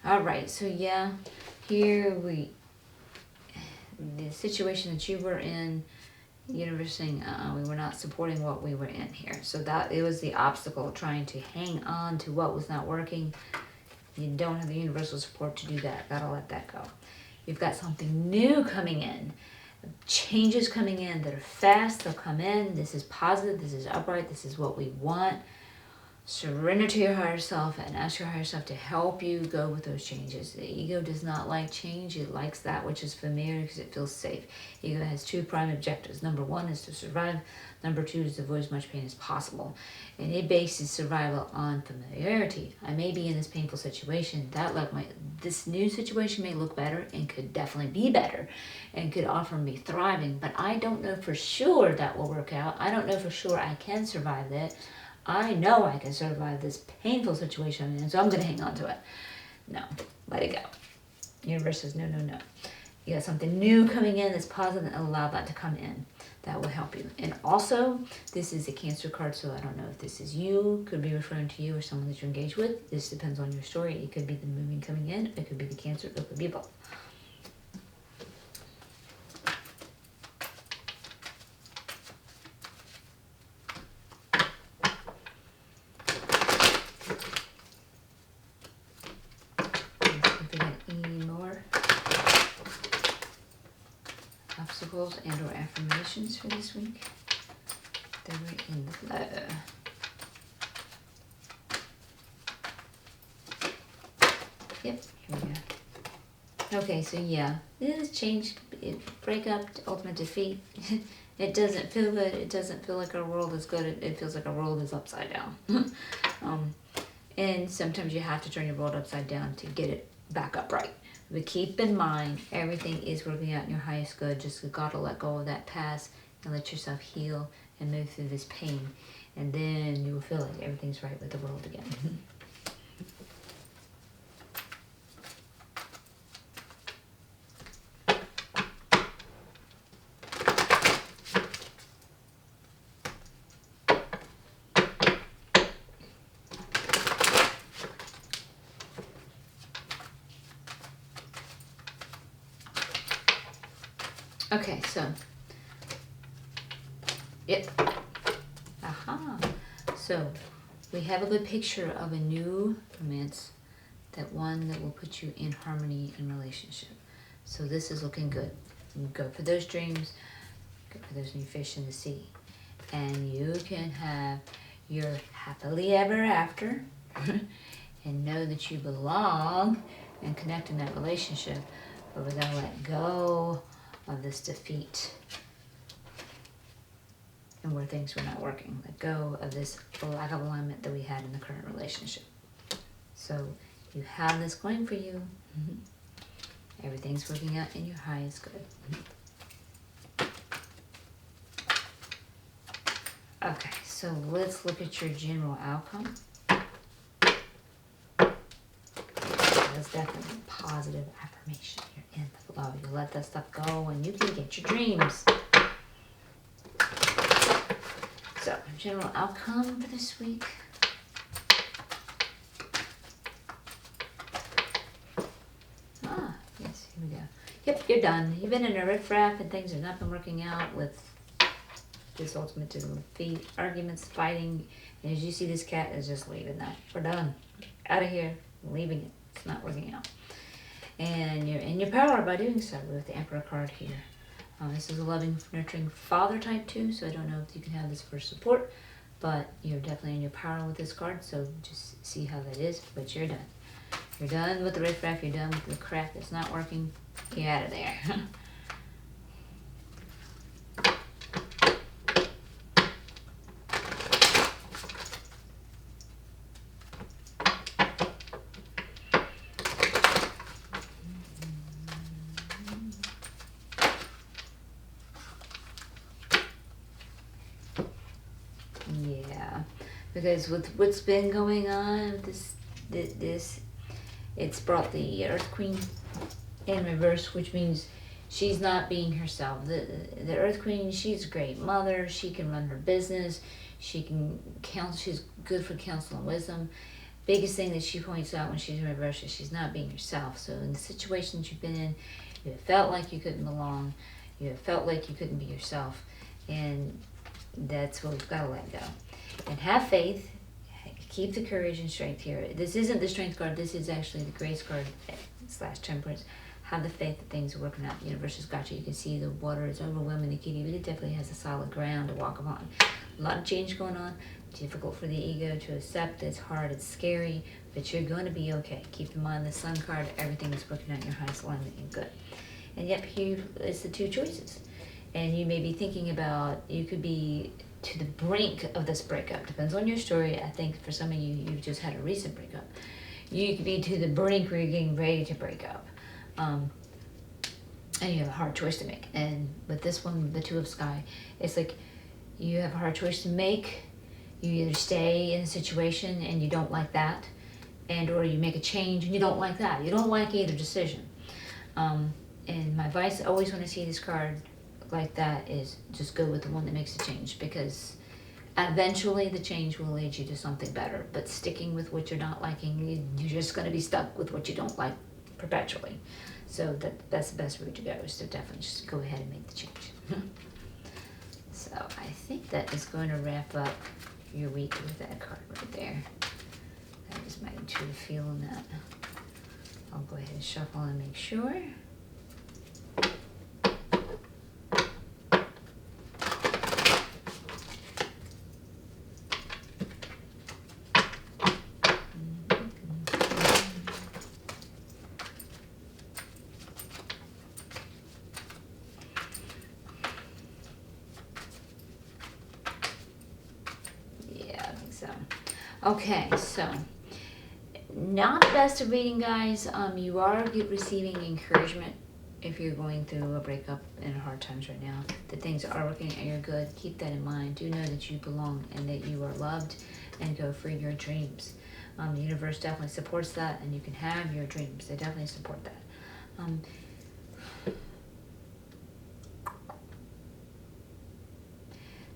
[SPEAKER 1] All right, so yeah, here the situation that you were in, the universe saying, we were not supporting what we were in here. So that it was the obstacle, trying to hang on to what was not working. You don't have the universal support to do that. Gotta let that go. You've got something new coming in. Changes coming in that are fast. They'll come in. This is positive. This is upright. This is what we want. Surrender to your higher self and ask your higher self to help you go with those changes. The ego does not like change. It likes that which is familiar because it feels safe. Ego has two prime objectives. Number one is to survive. Number two is to avoid as much pain as possible. And it bases survival on familiarity. I may be in this painful situation. This new situation may look better and could definitely be better and could offer me thriving. But I don't know for sure that will work out. I don't know for sure I can survive that. I know I can survive this painful situation I'm in, so I'm going to hang on to it. No, let it go. The universe says, no, no, no. You got something new coming in that's positive, and allow that to come in. That will help you. And also, this is a Cancer card, so I don't know if this is you, could be referring to you or someone that you're engaged with. This depends on your story. It could be the moving coming in, it could be the Cancer, it could be both. Obstacles and or affirmations for this week. They were in the flow. Yep, here we go. Okay, so yeah, this has changed. Breakup, ultimate defeat. It doesn't feel good. It doesn't feel like our world is good. It feels like our world is upside down. And sometimes you have to turn your world upside down to get it back upright. But keep in mind, everything is working out in your highest good. Just gotta let go of that past and let yourself heal and move through this pain. And then you will feel like everything's right with the world again. Okay, so, yep, so we have a good picture of a new romance, that one that will put you in harmony in relationship. So this is looking good. Go for those dreams, go for those new fish in the sea, and you can have your happily ever after and know that you belong and connect in that relationship, but we gotta let go of this defeat and where things were not working. Let go of this lack of alignment that we had in the current relationship. So you have this going for you. Everything's working out in your highest good. Okay, so let's look at your general outcome. That's definitely a positive affirmation. You're in the flow. You let that stuff go and you can get your dreams. So, general outcome for this week. Yes, here we go. Yep, you're done. You've been in a riffraff and things have not been working out with this ultimate defeat, arguments, fighting. And as you see, this cat is just leaving that. We're done. Out of here. Leaving it. It's not working out. And you're in your power by doing so with the Emperor card here. This is a loving, nurturing father type too, so I don't know if you can have this for support, but you're definitely in your power with this card, so just see how that is, but you're done. You're done with the riffraff, you're done with the crap that's not working. Get out of there. Yeah, because with what's been going on, this it's brought the Earth Queen in reverse, which means she's not being herself. The Earth Queen, she's a great mother. She can run her business. She can counsel. She's good for counsel and wisdom. biggest thing that she points out when she's in reverse is she's not being herself. So in the situations you've been in, you have felt like you couldn't belong, you have felt like you couldn't be yourself, and that's what we've got to let go. And have faith, keep the courage and strength here. This isn't the strength card, this is actually the grace card / temperance. Have the faith that things are working out. The universe has got you. You can see the water is overwhelming the kitty, but it definitely has a solid ground to walk upon. A lot of change going on. Difficult for the ego to accept. It's hard, it's scary, but you're going to be okay. Keep in mind the sun card, everything is working out in your highest alignment and good. And yep, here is the two choices. And you may be thinking about, you could be to the brink of this breakup. Depends on your story. I think for some of you, you've just had a recent breakup. You could be to the brink where you're getting ready to break up. And you have a hard choice to make. And with this one, the Two of Sky, it's like you have a hard choice to make. You either stay in a situation and you don't like that, and or you make a change and you don't like that. You don't like either decision. And my advice, always when I see this card like that, is just go with the one that makes the change, because eventually the change will lead you to something better. But sticking with what you're not liking, you're just going to be stuck with what you don't like perpetually. So that's the best route to go, is to definitely just go ahead and make the change. So I think that is going to wrap up your week with that card right there. That is my intuitive feel on that. I'll go ahead and shuffle and make sure. Okay, so not the best of reading, guys. You are receiving encouragement if you're going through a breakup and hard times right now. That things are working and you're good. Keep that in mind. Do know that you belong and that you are loved, and go for your dreams. The universe definitely supports that, and you can have your dreams. They definitely support that.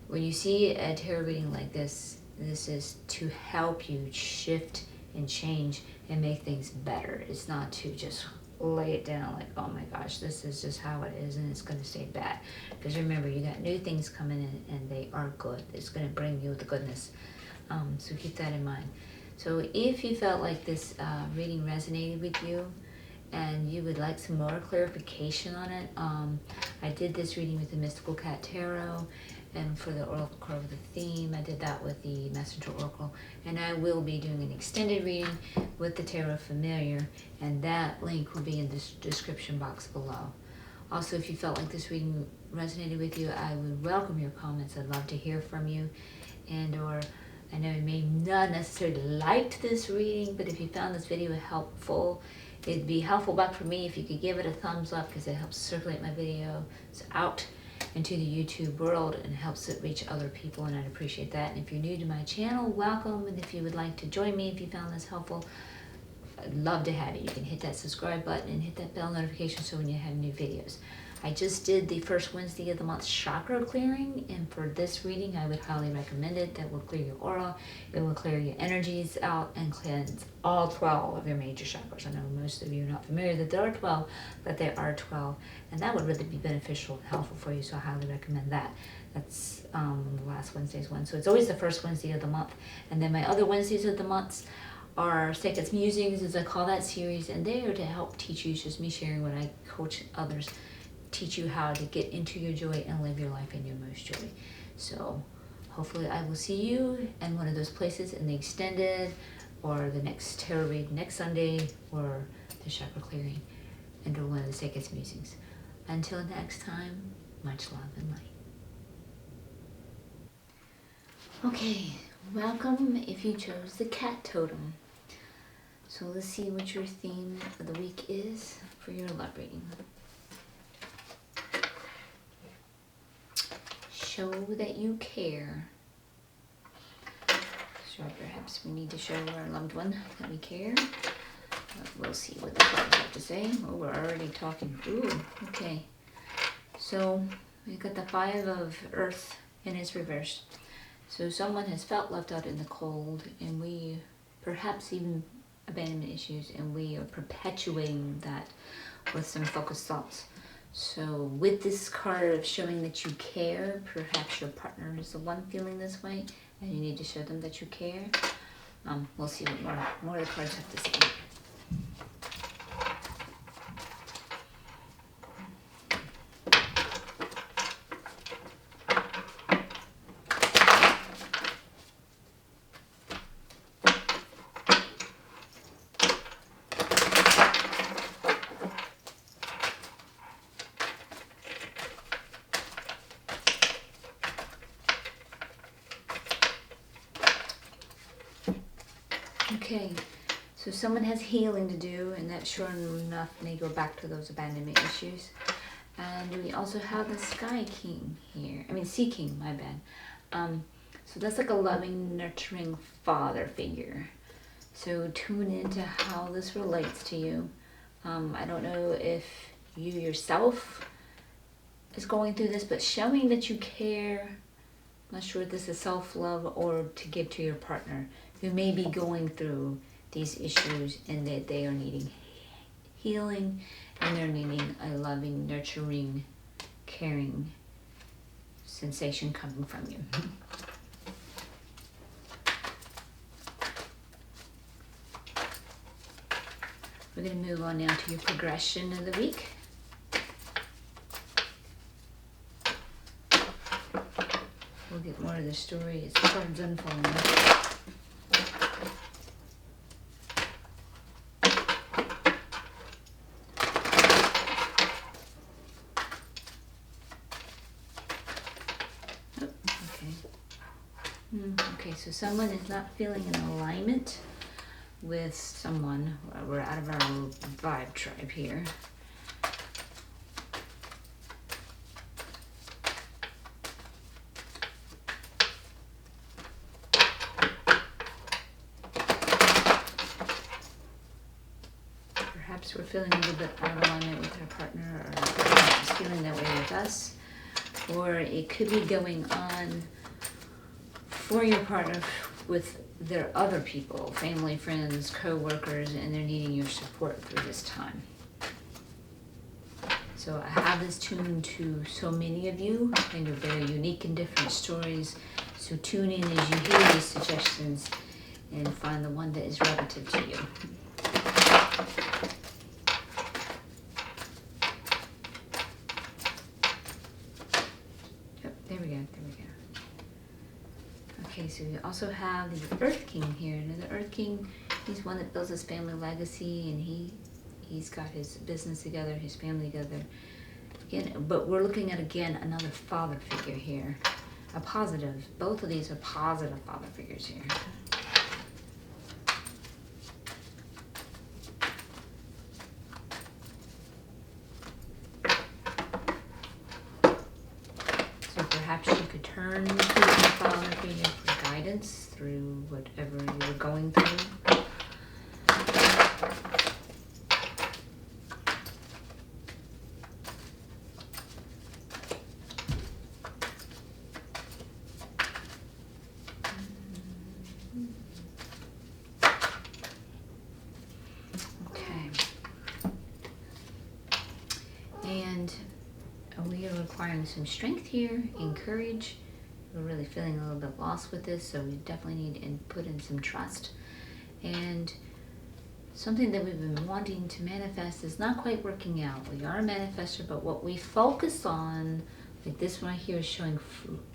[SPEAKER 1] When you see a tarot reading like this, this is to help you shift and change and make things better. It's not to just lay it down like, oh my gosh, this is just how it is and it's going to stay bad. Because remember, you got new things coming in and they are good. It's going to bring you the goodness. So keep that in mind. So if you felt like this reading resonated with you and you would like some more clarification on it, I did this reading with the Mystical Cat Tarot. And for the Oracle card with the theme, I did that with the Messenger Oracle. And I will be doing an extended reading with the Tarot Familiar, and that link will be in the description box below. Also, if you felt like this reading resonated with you, I would welcome your comments. I'd love to hear from you. And or, I know you may not necessarily like this reading, but if you found this video helpful, it'd be helpful back for me if you could give it a thumbs up, because it helps circulate my videos out into the YouTube world and helps it reach other people, and I'd appreciate that. And if you're new to my channel, welcome. And if you would like to join me, if you found this helpful, I'd love to have you. You can hit that subscribe button and hit that bell notification so when you have new videos. I just did the first Wednesday of the month chakra clearing, and for this reading I would highly recommend it. That will clear your aura, it will clear your energies out and cleanse all 12 of your major chakras. I know most of you are not familiar that there are 12, but there are 12, and that would really be beneficial and helpful for you, so I highly recommend that. That's last Wednesday's one. So it's always the first Wednesday of the month, and then my other Wednesdays of the months are Seqkat's Musings, as I call that series, and they are to help teach you. It's just me sharing what I coach others, teach you how to get into your joy and live your life in your most joy. So hopefully I will see you in one of those places, in the extended or the next tarot read next Sunday, or the chakra clearing, and or one of the Seqkat's Musings. Until next time, much love and light. Okay, welcome if you chose the cat totem. So let's see what your theme of the week is for your love reading. Show that you care. So perhaps we need to show our loved one that we care. We'll see what the cards have to say. Oh, we're already talking. Ooh, okay. So we got the Five of Earth in its reverse. So someone has felt left out in the cold, and we perhaps even abandonment issues, and we are perpetuating that with some focused thoughts. So with this card of showing that you care, perhaps your partner is the one feeling this way, and you need to show them that you care. We'll see what more the cards have to say. Okay, so someone has healing to do, and that sure enough may go back to those abandonment issues. And we also have the Sky King here. Sea King, my bad. So that's like a loving, nurturing father figure. So tune into how this relates to you. I don't know if you yourself is going through this, but showing that you care. I'm not sure if this is self-love or to give to your partner who may be going through these issues, and that they are needing healing, and they're needing a loving, nurturing, caring sensation coming from you. We're going to move on now to your progression of the week. We'll get more of the story as the cards unfold. Okay, so someone is not feeling in alignment with someone. We're out of our vibe tribe here. Perhaps we're feeling a little bit out of alignment with our partner, or perhaps feeling that way with us. Or it could be going on for your partner with their other people, family, friends, co-workers, and they're needing your support through this time. So I have this tuned to so many of you, and you're very unique and different stories. So tune in as you hear these suggestions and find the one that is relative to you. Okay, so we also have the Earth King here. Now the Earth King, he's one that builds his family legacy, and he's got his business together, his family together. Again, but we're looking at, again, another father figure here. A positive. Both of these are positive father figures here. So perhaps you could turn to the father figure for guidance through whatever you were going through. And we are requiring some strength here and courage. We're really feeling a little bit lost with this, so we definitely need to put in some trust. And something that we've been wanting to manifest is not quite working out. We are a manifester, but what we focus on, like this one right here is showing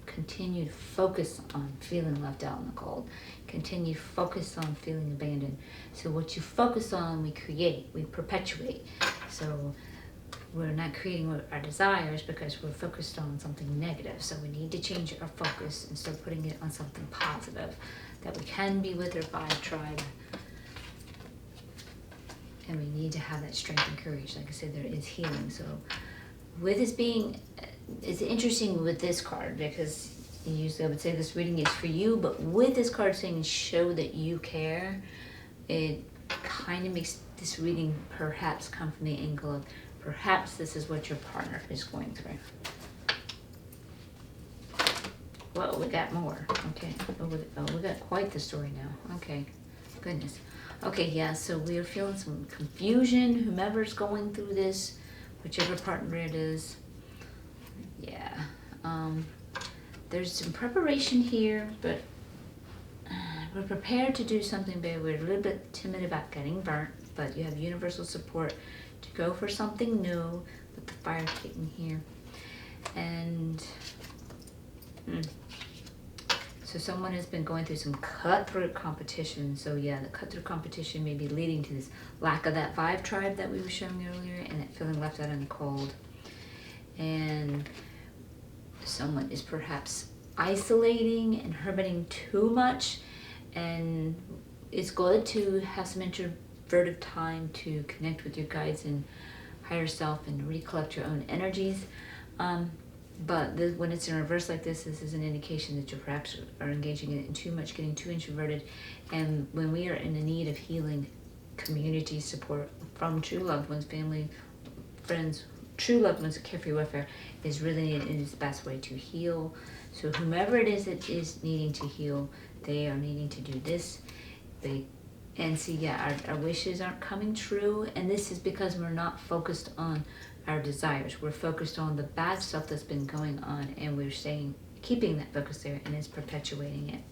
[SPEAKER 1] continued focus on feeling left out in the cold. Continued focus on feeling abandoned. So what you focus on, we create, we perpetuate. So we're not creating our desires because we're focused on something negative. So we need to change our focus and start putting it on something positive, that we can be with our vibe tribe. And we need to have that strength and courage. Like I said, there is healing. So with this being, it's interesting with this card, because usually I would say this reading is for you, but with this card saying show that you care, it kind of makes this reading perhaps come from the angle of perhaps this is what your partner is going through. Well, we got more. Okay. Oh, we got quite the story now. Okay. goodness. Okay, yeah, so we're feeling some confusion, whomever's going through this, whichever partner it is. Yeah. There's some preparation here, but we're prepared to do something big. We're a little bit timid about getting burnt, but you have universal support to go for something new with the fire kitten here. And so someone has been going through some cutthroat competition. So yeah, the cutthroat competition may be leading to this lack of that vibe tribe that we were showing earlier, and that feeling left out in the cold. And someone is perhaps isolating and hermiting too much, and it's good to have some introverted time to connect with your guides and higher self and recollect your own energies. But when it's in reverse like this is an indication that you perhaps are engaging in it too much, getting too introverted. And when we are in the need of healing, community support from true loved ones, family, friends, true loved ones that care for your welfare is really needed, and is the best way to heal. So whomever it is that is needing to heal, they are needing to do this. Our wishes aren't coming true, and this is because we're not focused on our desires. We're focused on the bad stuff that's been going on, and we're keeping that focus there, and it's perpetuating it.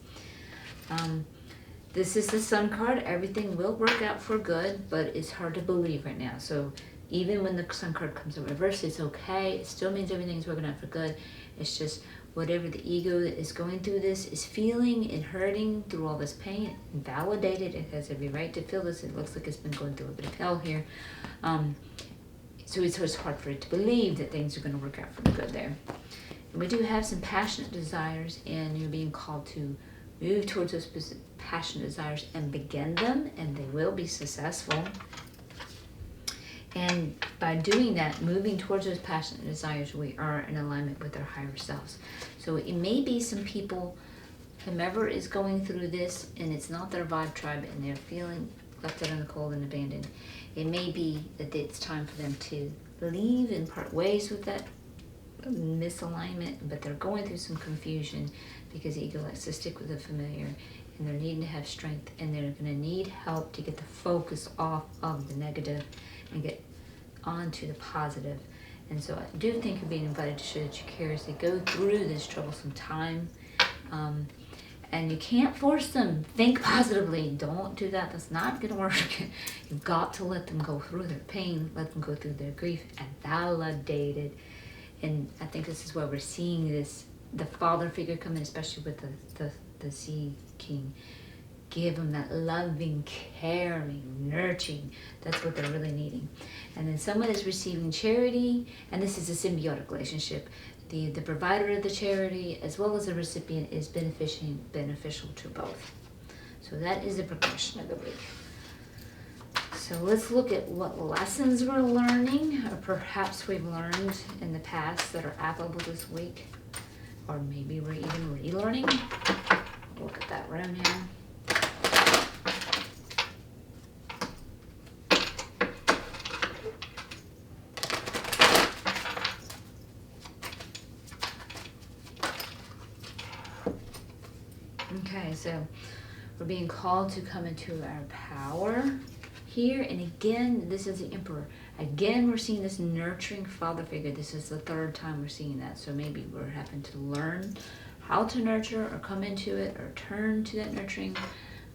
[SPEAKER 1] This is the Sun card. Everything will work out for good, but it's hard to believe right now. So even when the Sun card comes in reverse, it's okay. It still means everything's working out for good. It's just whatever the ego that is going through this is feeling and hurting through all this pain, and validated. It has every right to feel this. It looks like it's been going through a bit of hell here. So it's hard for it to believe that things are going to work out for the good there. And we do have some passionate desires, and you're being called to move towards those passionate desires and begin them, and they will be successful. And by doing that, moving towards those passionate desires, we are in alignment with our higher selves. So it may be some people, whomever is going through this, and it's not their vibe tribe, and they're feeling left out in the cold and abandoned. It may be that it's time for them to leave and part ways with that misalignment, but they're going through some confusion because the ego likes to stick with the familiar, and they're needing to have strength, and they're going to need help to get the focus off of the negative and get on to the positive. And so I do think you're being invited to show that you care as they go through this troublesome time. And you can't force them. Think positively. Don't do that. That's not going to work. You've got to let them go through their pain, let them go through their grief, and validate it. And I think this is why we're seeing the father figure come in, especially with the Sea King. Give them that loving, caring, nurturing. That's what they're really needing. And then someone is receiving charity, and this is a symbiotic relationship. The provider of the charity as well as the recipient is beneficial to both. So that is the progression of the week. So let's look at what lessons we're learning, or perhaps we've learned in the past that are applicable this week, or maybe we're even relearning. Look at that row now. Okay, so we're being called to come into our power here. And again, this is the Emperor. Again, we're seeing this nurturing father figure. This is the third time we're seeing that. So maybe we're having to learn how to nurture or come into it or turn to that nurturing.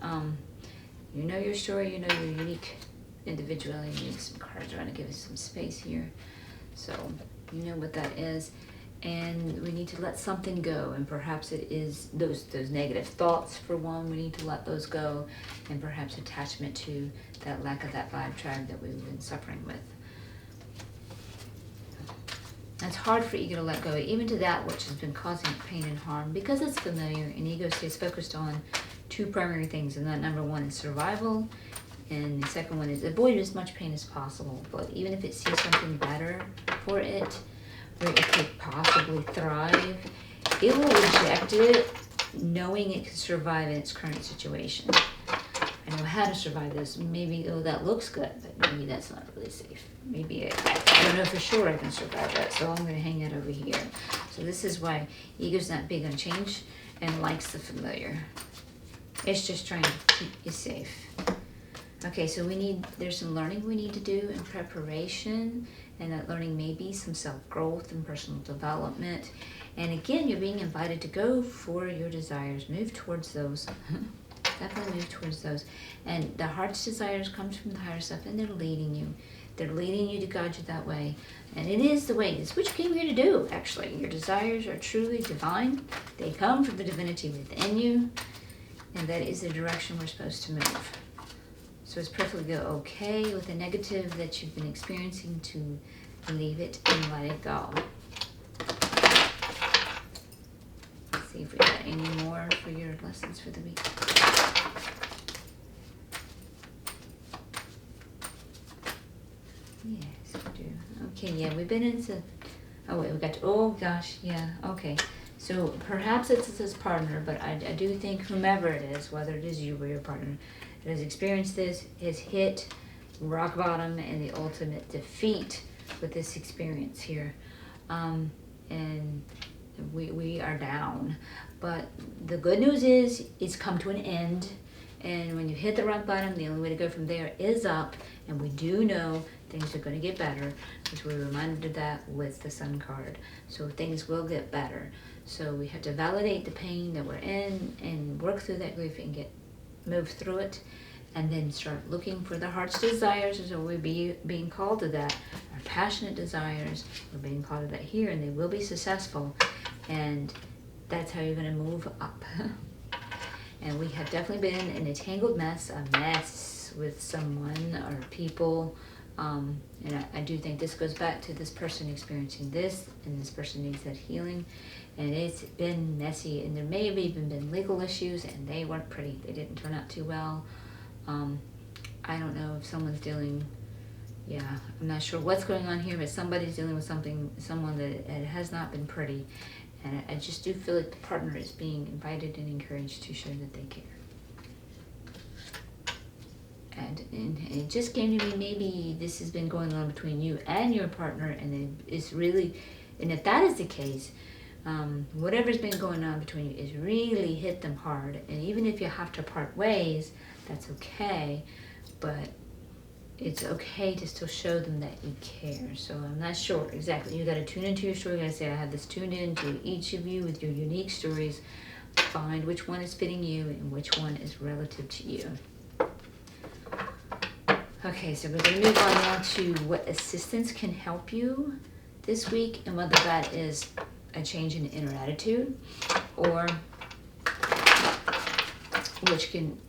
[SPEAKER 1] You know your story, you know your unique individuality. You need some cards around to give us some space here. So you know what that is. And we need to let something go, and perhaps it is those negative thoughts for one. We need to let those go, and perhaps attachment to that lack of that vibe tribe that we've been suffering with. It's hard for ego to let go, even to that which has been causing pain and harm, because it's familiar, and ego stays focused on two primary things, and that number one is survival, and the second one is avoid as much pain as possible. But even if it sees something better for it, where it could possibly thrive, it will reject it, knowing it can survive in its current situation. I know how to survive this. Maybe, oh, that looks good, but maybe that's not really safe. Maybe I don't know for sure I can survive that, so I'm going to hang out over here. So this is why ego's not big on change and likes the familiar. It's just trying to keep you safe. Okay, so there's some learning we need to do in preparation, and that learning may be some self-growth and personal development. And again, you're being invited to go for your desires. Move towards those. Definitely move towards those. And the heart's desires comes from the higher self, and they're leading you. They're leading you to guide you that way. And it is the way. It's what you came here to do, actually. Your desires are truly divine. They come from the divinity within you. And that is the direction we're supposed to move. So it's perfectly okay with the negative that you've been experiencing to leave it and let it go. Let's see if we got any more for your lessons for the week. Yes, we do. Okay, yeah, we've been into... Oh, wait, we got to... Oh, gosh, yeah, okay. So perhaps it's his partner, but I do think whomever it is, whether it is you or your partner, that has experienced this, has hit rock bottom and the ultimate defeat with this experience here. And we are down. But the good news is it's come to an end. And when you hit the rock bottom, the only way to go from there is up. And we do know things are going to get better, because we're reminded of that with the Sun card. So things will get better. So we have to validate the pain that we're in and work through that grief and move through it, and then start looking for the heart's desires. So we're being called to that. Our passionate desires, we're being called to that here, and they will be successful. And that's how you're going to move up. And we have definitely been in a tangled mess, a mess with someone or people. And I do think this goes back to this person experiencing this, and this person needs that healing. And it's been messy, and there may have even been legal issues, and they weren't pretty. They didn't turn out too well. I don't know if someone's dealing, I'm not sure what's going on here, but somebody's dealing with someone that it has not been pretty. And I just do feel like the partner is being invited and encouraged to show that they care. And it just came to me, maybe this has been going on between you and your partner, and it's really, and if that is the case, whatever's been going on between you is really hit them hard. And even if you have to part ways, that's okay, but it's okay to still show them that you care. So I'm not sure exactly. You got to tune into your story. You got to say, I have this tuned into each of you with your unique stories. Find which one is fitting you and which one is relative to you. Okay, so we're going to move on now to what assistance can help you this week, and whether that is a change in inner attitude, or which can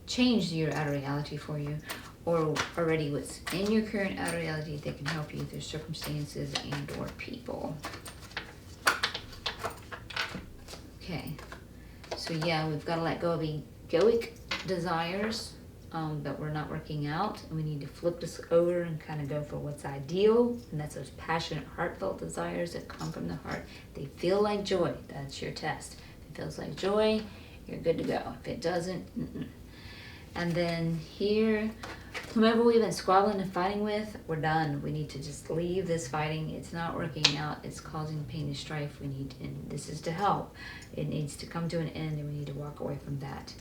[SPEAKER 1] change your outer reality for you, or already what's in your current outer reality that can help you through circumstances and or people. Okay, so we've got to let go of egoic desires that we're not working out, and we need to flip this over and kind of go for what's ideal, and that's those passionate, heartfelt desires that come from the heart. They feel like joy. That's your test. If it feels like joy, you're good to go. If it doesn't, And then here, whomever we've been squabbling and fighting with, we're done. We need to just leave this fighting. It's not working out. It's causing pain and strife. And this is to help. It needs to come to an end, and we need to walk away from that.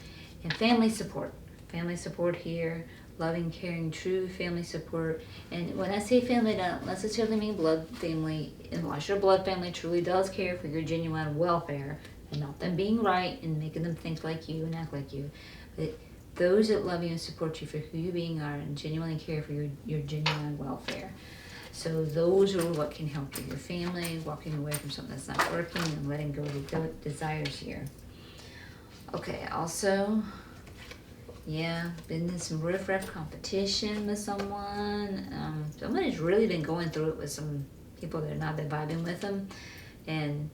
[SPEAKER 1] And family support. Family support here, loving, caring, true family support. And when I say family, I don't necessarily mean blood family, unless your blood family truly does care for your genuine welfare, and not them being right and making them think like you and act like you. But those that love you and support you for who you being are and genuinely care for your genuine welfare. So those are what can help you. Your family, walking away from something that's not working, and letting go of the desires here. Okay, also, been in some riff-raff competition with someone. Somebody's really been going through it with some people that have not been vibing with them. And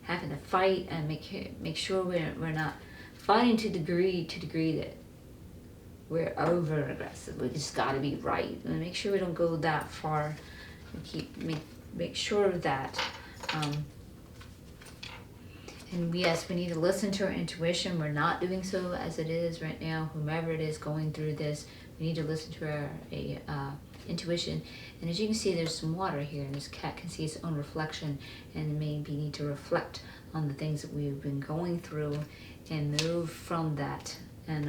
[SPEAKER 1] having to fight and make sure we're not fighting to degree that we're over aggressive. We just got to be right, and make sure we don't go that far. And make sure of that. And yes, we need to listen to our intuition. We're not doing so as it is right now. Whomever it is going through this, we need to listen to intuition. And as you can see, there's some water here, and this cat can see its own reflection and maybe need to reflect on the things that we've been going through and move from that. And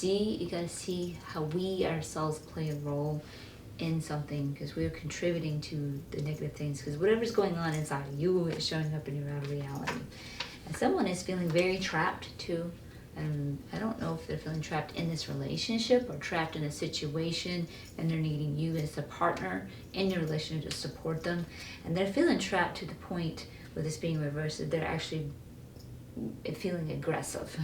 [SPEAKER 1] you gotta see how we ourselves play a role in something, because we're contributing to the negative things, because whatever's going on inside of you is showing up in your outer reality. And someone is feeling very trapped too. And I don't know if they're feeling trapped in this relationship or trapped in a situation, and they're needing you as a partner in your relationship to support them. And they're feeling trapped to the point, with this being reversed, that they're actually feeling aggressive.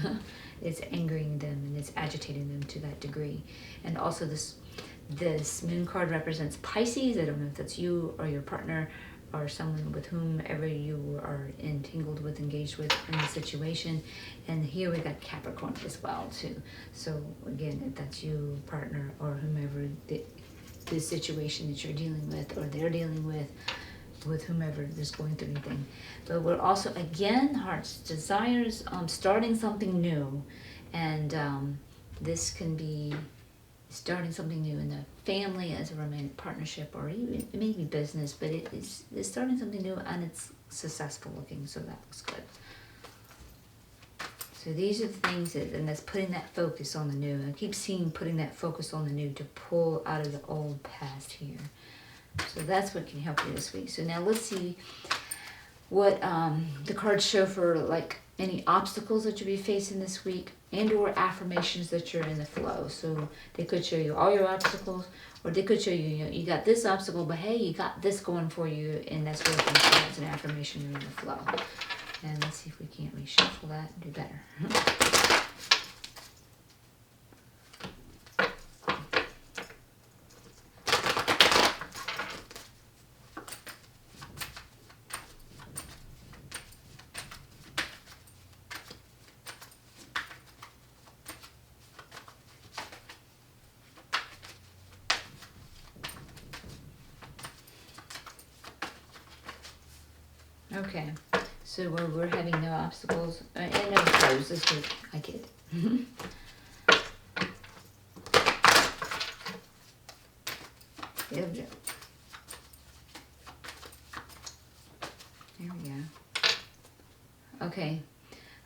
[SPEAKER 1] It's angering them and it's agitating them to that degree. And also this moon card represents Pisces. I don't know if that's you or your partner or someone with whomever you are entangled with, engaged with in the situation. And here we got Capricorn as well too. So again, if that's you, partner, or whomever the situation that you're dealing with or they're dealing with whomever is going through anything. But we're also, again, hearts, desires, starting something new. And this can be starting something new in the family as a romantic partnership, or even maybe business, but it's starting something new and it's successful looking, so that looks good. So these are the things and that's putting that focus on the new. I keep seeing putting that focus on the new to pull out of the old past here. So that's what can help you this week. So now let's see what the cards show for like any obstacles that you'll be facing this week, and or affirmations that you're in the flow. So they could show you all your obstacles, or they could show you, you got this obstacle, but hey, you got this going for you, and that's working. So that's an affirmation, you're in the flow. And let's see if we can't reshuffle that and do better. Okay, so we're having no obstacles and no foes this week. I kid. There we go.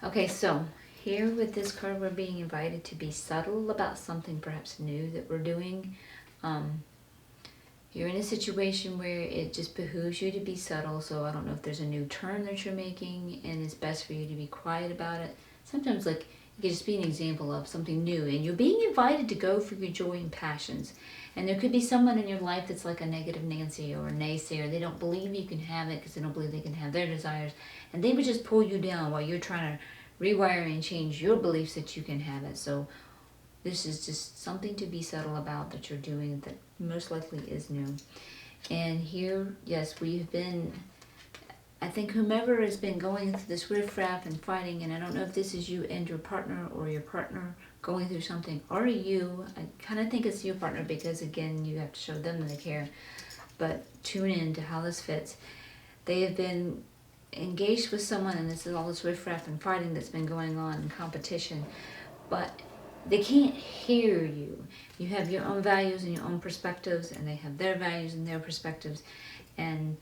[SPEAKER 1] Okay, so here with this card, we're being invited to be subtle about something perhaps new that we're doing. You're in a situation where it just behooves you to be subtle, so I don't know if there's a new turn that you're making and it's best for you to be quiet about it. Sometimes like it could just be an example of something new, and you're being invited to go for your joy and passions. And there could be someone in your life that's like a negative Nancy or a naysayer. They don't believe you can have it because they don't believe they can have their desires, and they would just pull you down while you're trying to rewire and change your beliefs that you can have it. So this is just something to be subtle about that you're doing that most likely is new. And here, yes, we've been, I think whomever has been going through this riffraff and fighting, and I don't know if this is you and your partner or your partner going through something, or you, I kind of think it's your partner because again, you have to show them that they care, but tune in to how this fits. They have been engaged with someone, and this is all this riffraff and fighting that's been going on in competition, but they can't hear you. You have your own values and your own perspectives, and they have their values and their perspectives, and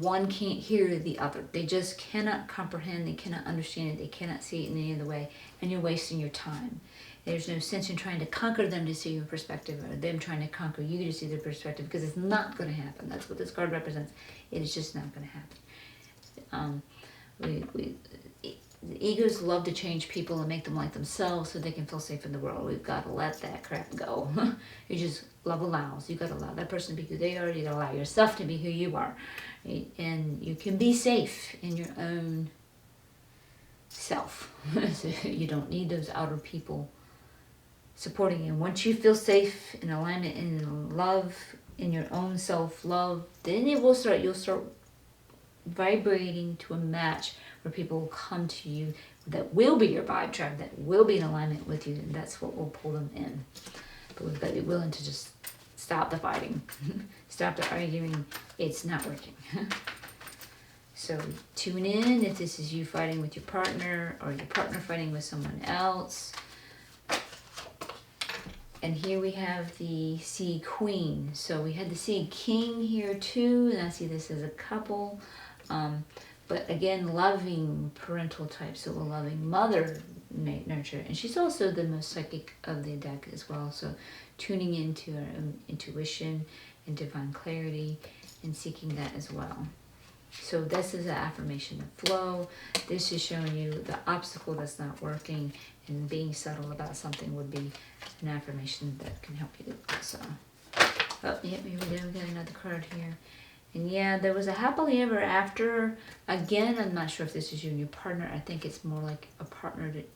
[SPEAKER 1] one can't hear the other. They just cannot comprehend, they cannot understand it, they cannot see it in any other way, and you're wasting your time. There's no sense in trying to conquer them to see your perspective, or them trying to conquer you to see their perspective, because it's not going to happen. That's what this card represents. It is just not going to happen. The egos love to change people and make them like themselves so they can feel safe in the world. We've got to let that crap go. You just, love allows. You've got to allow that person to be who they are. You've got to allow yourself to be who you are. And you can be safe in your own self. So you don't need those outer people supporting you. Once you feel safe in alignment and in love, in your own self-love, then you'll start vibrating to a match where people will come to you that will be your vibe tribe, that will be in alignment with you, and that's what will pull them in. But we've got to be willing to just stop the fighting, stop the arguing. It's not working. So tune in if this is you fighting with your partner or your partner fighting with someone else. And here we have the Sea Queen. So we had the Sea King here too, and I see this as a couple. But again, loving parental type, so a loving mother nurture. And she's also the most psychic of the deck as well. So tuning into her own intuition and divine clarity and seeking that as well. So this is an affirmation of flow. This is showing you the obstacle that's not working, and being subtle about something would be an affirmation that can help you also. Oh, yeah, maybe we got another card here. And yeah, there was a happily ever after. Again, I'm not sure if this is you and your partner. I think it's more like a partner that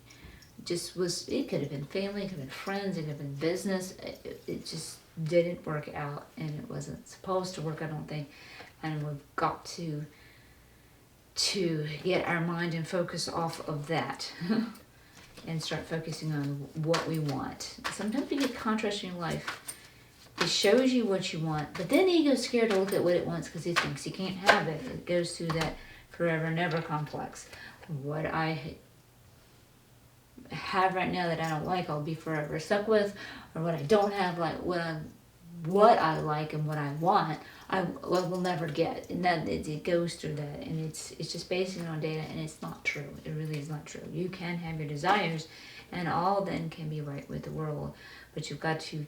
[SPEAKER 1] just was, it could have been family, it could have been friends, it could have been business. It just didn't work out, and it wasn't supposed to work, I don't think. And we've got to get our mind and focus off of that and start focusing on what we want. Sometimes you get contrast in your life. It shows you what you want, but then the ego's scared to look at what it wants because he thinks he can't have it. It goes through that forever and ever complex. What I have right now that I don't like, I'll be forever stuck with, or what I don't have, like what I like and what I want, I will never get. And that it goes through that, and it's just based on data, and it's not true. It really is not true. You can have your desires, and all then can be right with the world, but you've got to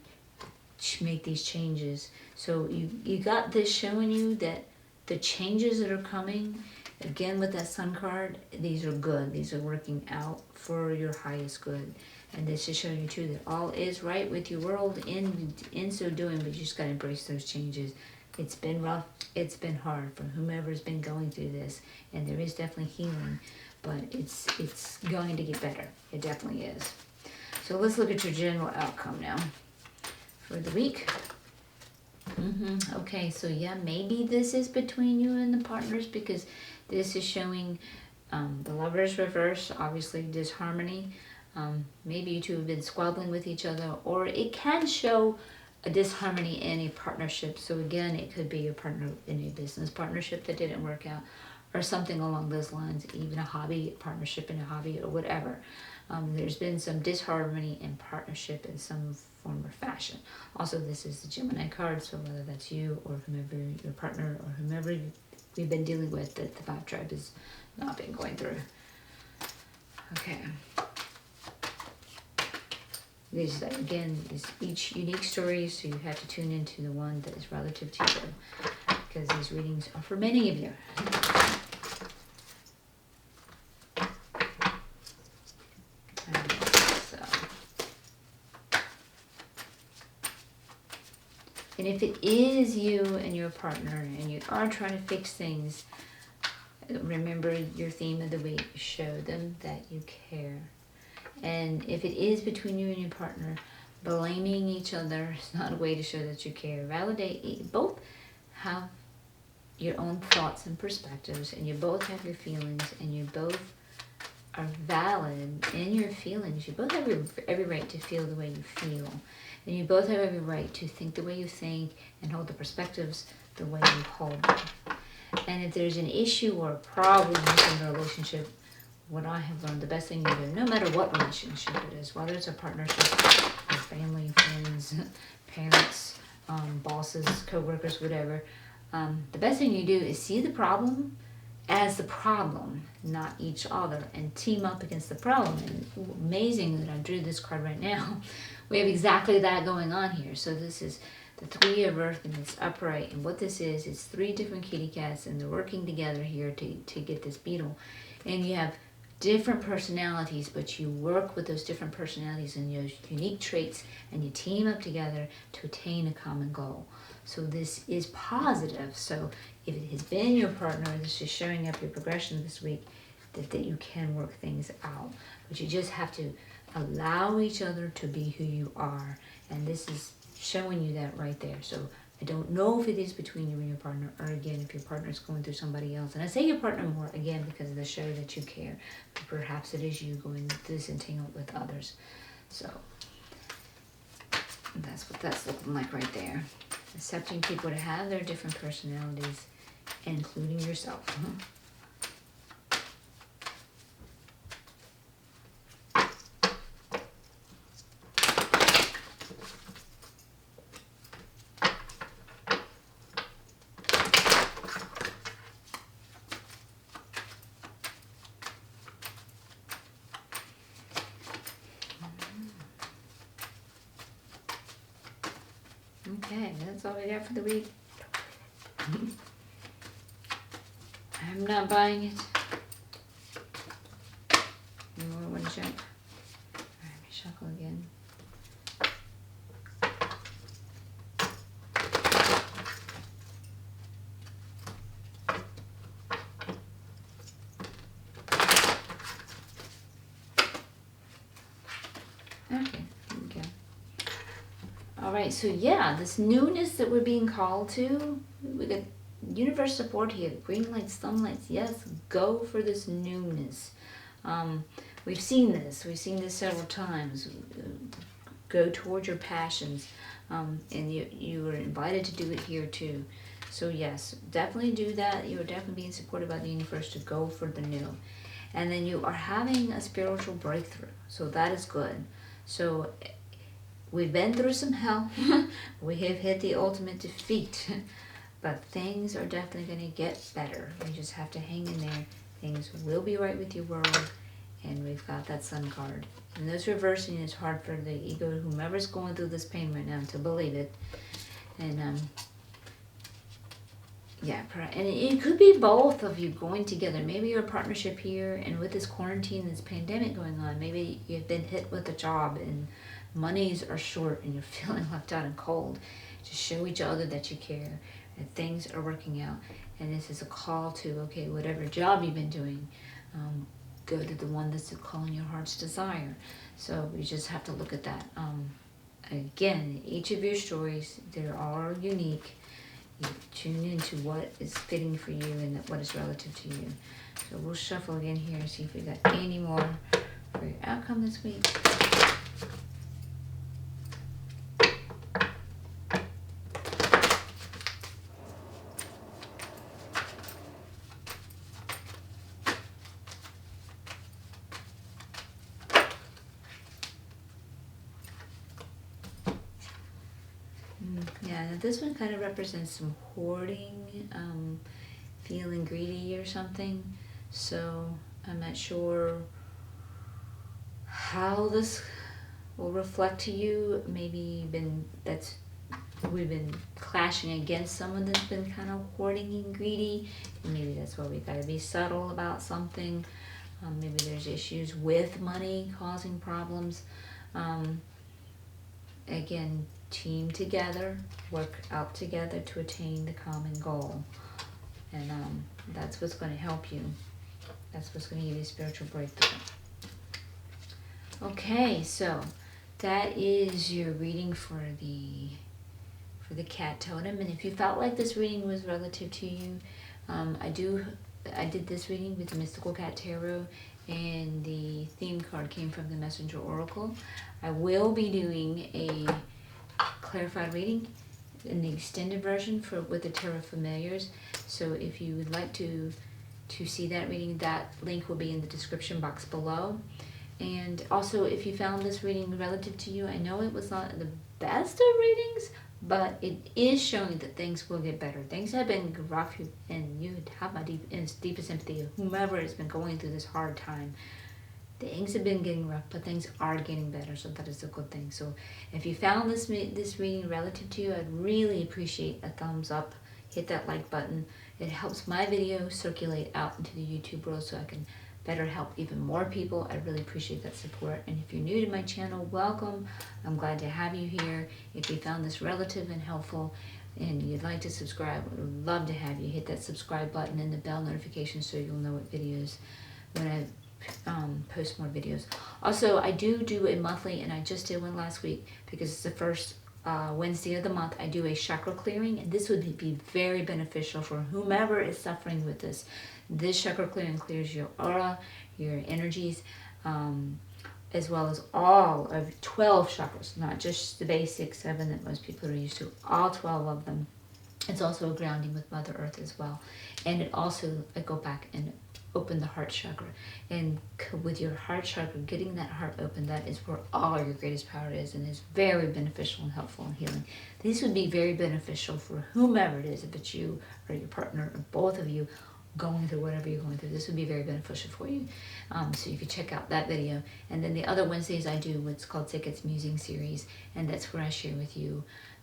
[SPEAKER 1] make these changes. So you got this showing you that the changes that are coming, again with that Sun card, these are good. These are working out for your highest good. And this is showing you too that all is right with your world in so doing, but you just got to embrace those changes. It's been rough. It's been hard for whomever's been going through this, and there is definitely healing, but it's going to get better. It definitely is. So let's look at your general outcome now for the week. Okay, so yeah, maybe this is between you and the partners, because this is showing the Lovers reverse, obviously disharmony. Maybe you two have been squabbling with each other, or it can show a disharmony in a partnership. So again, it could be your partner in a business partnership that didn't work out, or something along those lines, even a hobby partnership in a hobby or whatever. There's been some disharmony in partnership in some form or fashion. Also, this is the Gemini card, so whether that's you or whomever your partner or whomever we've been dealing with, that the vibe tribe has not been going through. Okay. These, again, is each unique story, so you have to tune into the one that is relative to you, because these readings are for many of you. And if it is you and your partner and you are trying to fix things, remember your theme of the week, show them that you care. And if it is between you and your partner, blaming each other is not a way to show that you care. Validate, both have your own thoughts and perspectives, and you both have your feelings, and you both are valid in your feelings. You both have every right to feel the way you feel. And you both have every right to think the way you think and hold the perspectives the way you hold them. And if there's an issue or a problem in the relationship, what I have learned, the best thing you do, no matter what relationship it is, whether it's a partnership with family, friends, parents, bosses, co-workers, whatever, the best thing you do is see the problem as the problem, not each other, and team up against the problem. And amazing that I drew this card right now. We have exactly that going on here. So this is the Three of Earth, and it's upright. And what this is, it's three different kitty cats, and they're working together here to get this beetle. And you have different personalities, but you work with those different personalities and those unique traits, and you team up together to attain a common goal. So this is positive. So if it has been your partner, this is showing up your progression this week, that you can work things out. But you just have to allow each other to be who you are. And this is showing you that right there. So I don't know if it is between you and your partner, or again, if your partner is going through somebody else. And I say your partner more, again, because of the show that you care. But perhaps it is you going disentangled with others. So that's what that's looking like right there. Accepting people to have their different personalities, including yourself. That's all we got for the week. I'm not buying it. You want one check? Alright, let me shuffle again. Okay, here we go. Alright, so yeah, this newness that we're being called to, we got universe support here. Green lights, sunlights, yes, go for this newness. We've seen this several times. Go towards your passions, and you were invited to do it here too. So yes, definitely do that. You are definitely being supported by the universe to go for the new. And then you are having a spiritual breakthrough. So that is good. So we've been through some hell. We have hit the ultimate defeat. But things are definitely going to get better. You just have to hang in there. Things will be right with your world. And we've got that Sun card. And this reversing is hard for the ego, whomever's going through this pain right now, to believe it. And yeah, and it could be both of you going together. Maybe you're a partnership here, and with this quarantine, this pandemic going on, maybe you've been hit with a job and monies are short and you're feeling left out and cold. Just show each other that you care, and things are working out. And this is a call to, okay, whatever job you've been doing, go to the one that's calling your heart's desire. So we just have to look at that. Again, each of your stories, they're all unique. You tune into what is fitting for you and what is relative to you. So we'll shuffle again here and see if we got any more for your outcome this week. Yeah, this one kind of represents some hoarding, feeling greedy or something. So I'm not sure how this will reflect to you. Maybe we've been clashing against someone that's been kind of hoarding and greedy. Maybe that's why we got to be subtle about something. Maybe there's issues with money causing problems. Again, team together, work out together to attain the common goal. And that's what's going to help you. That's what's going to give you a spiritual breakthrough. Okay, so that is your reading for the cat totem. And if you felt like this reading was relative to you, I did this reading with the Mystical Cat Tarot, and the theme card came from the Messenger Oracle. I will be doing a clarified reading in the extended version with the Tarot Familiars. So if you would like to see that reading, that link will be in the description box below. And also, if you found this reading relative to you, I know it was not the best of readings, but it is showing that things will get better. Things have been rough, and you have my deepest sympathy. Whomever has been going through this hard time, things have been getting rough, but things are getting better, so that is a good thing. So if you found this reading relative to you, I'd really appreciate a thumbs up. Hit that like button. It helps my video circulate out into the YouTube world so I can better help even more people. I really appreciate that support. And if you're new to my channel, welcome. I'm glad to have you here. If you found this relative and helpful and you'd like to subscribe, I would love to have you. Hit that subscribe button and the bell notification so you'll know what videos, when I post more videos. Also, I do a monthly, and I just did one last week because it's the first Wednesday of the month. I do a chakra clearing, and this would be very beneficial for whomever is suffering with this. This chakra clearing clears your aura, your energies, as well as all of 12 chakras, not just the basic 7 that most people are used to, all 12 of them. It's also a grounding with Mother Earth as well. And it also, I go back and open the heart chakra. And with your heart chakra, getting that heart open, that is where all your greatest power is, and is very beneficial and helpful in healing. This would be very beneficial for whomever it is, if it's you or your partner or both of you going through whatever you're going through. This would be very beneficial for you. So you could check out that video. And then the other Wednesdays I do what's called Seqkat's Musing Series, and that's where I share with you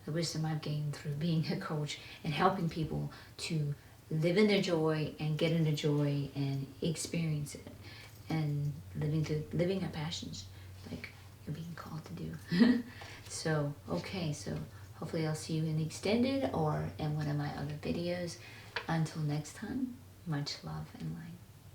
[SPEAKER 1] the wisdom I've gained through being a coach and helping people to live in their joy and get into joy and experience it and living our passions like you're being called to do. So, okay, so hopefully I'll see you in the extended or in one of my other videos. Until next time, much love and light.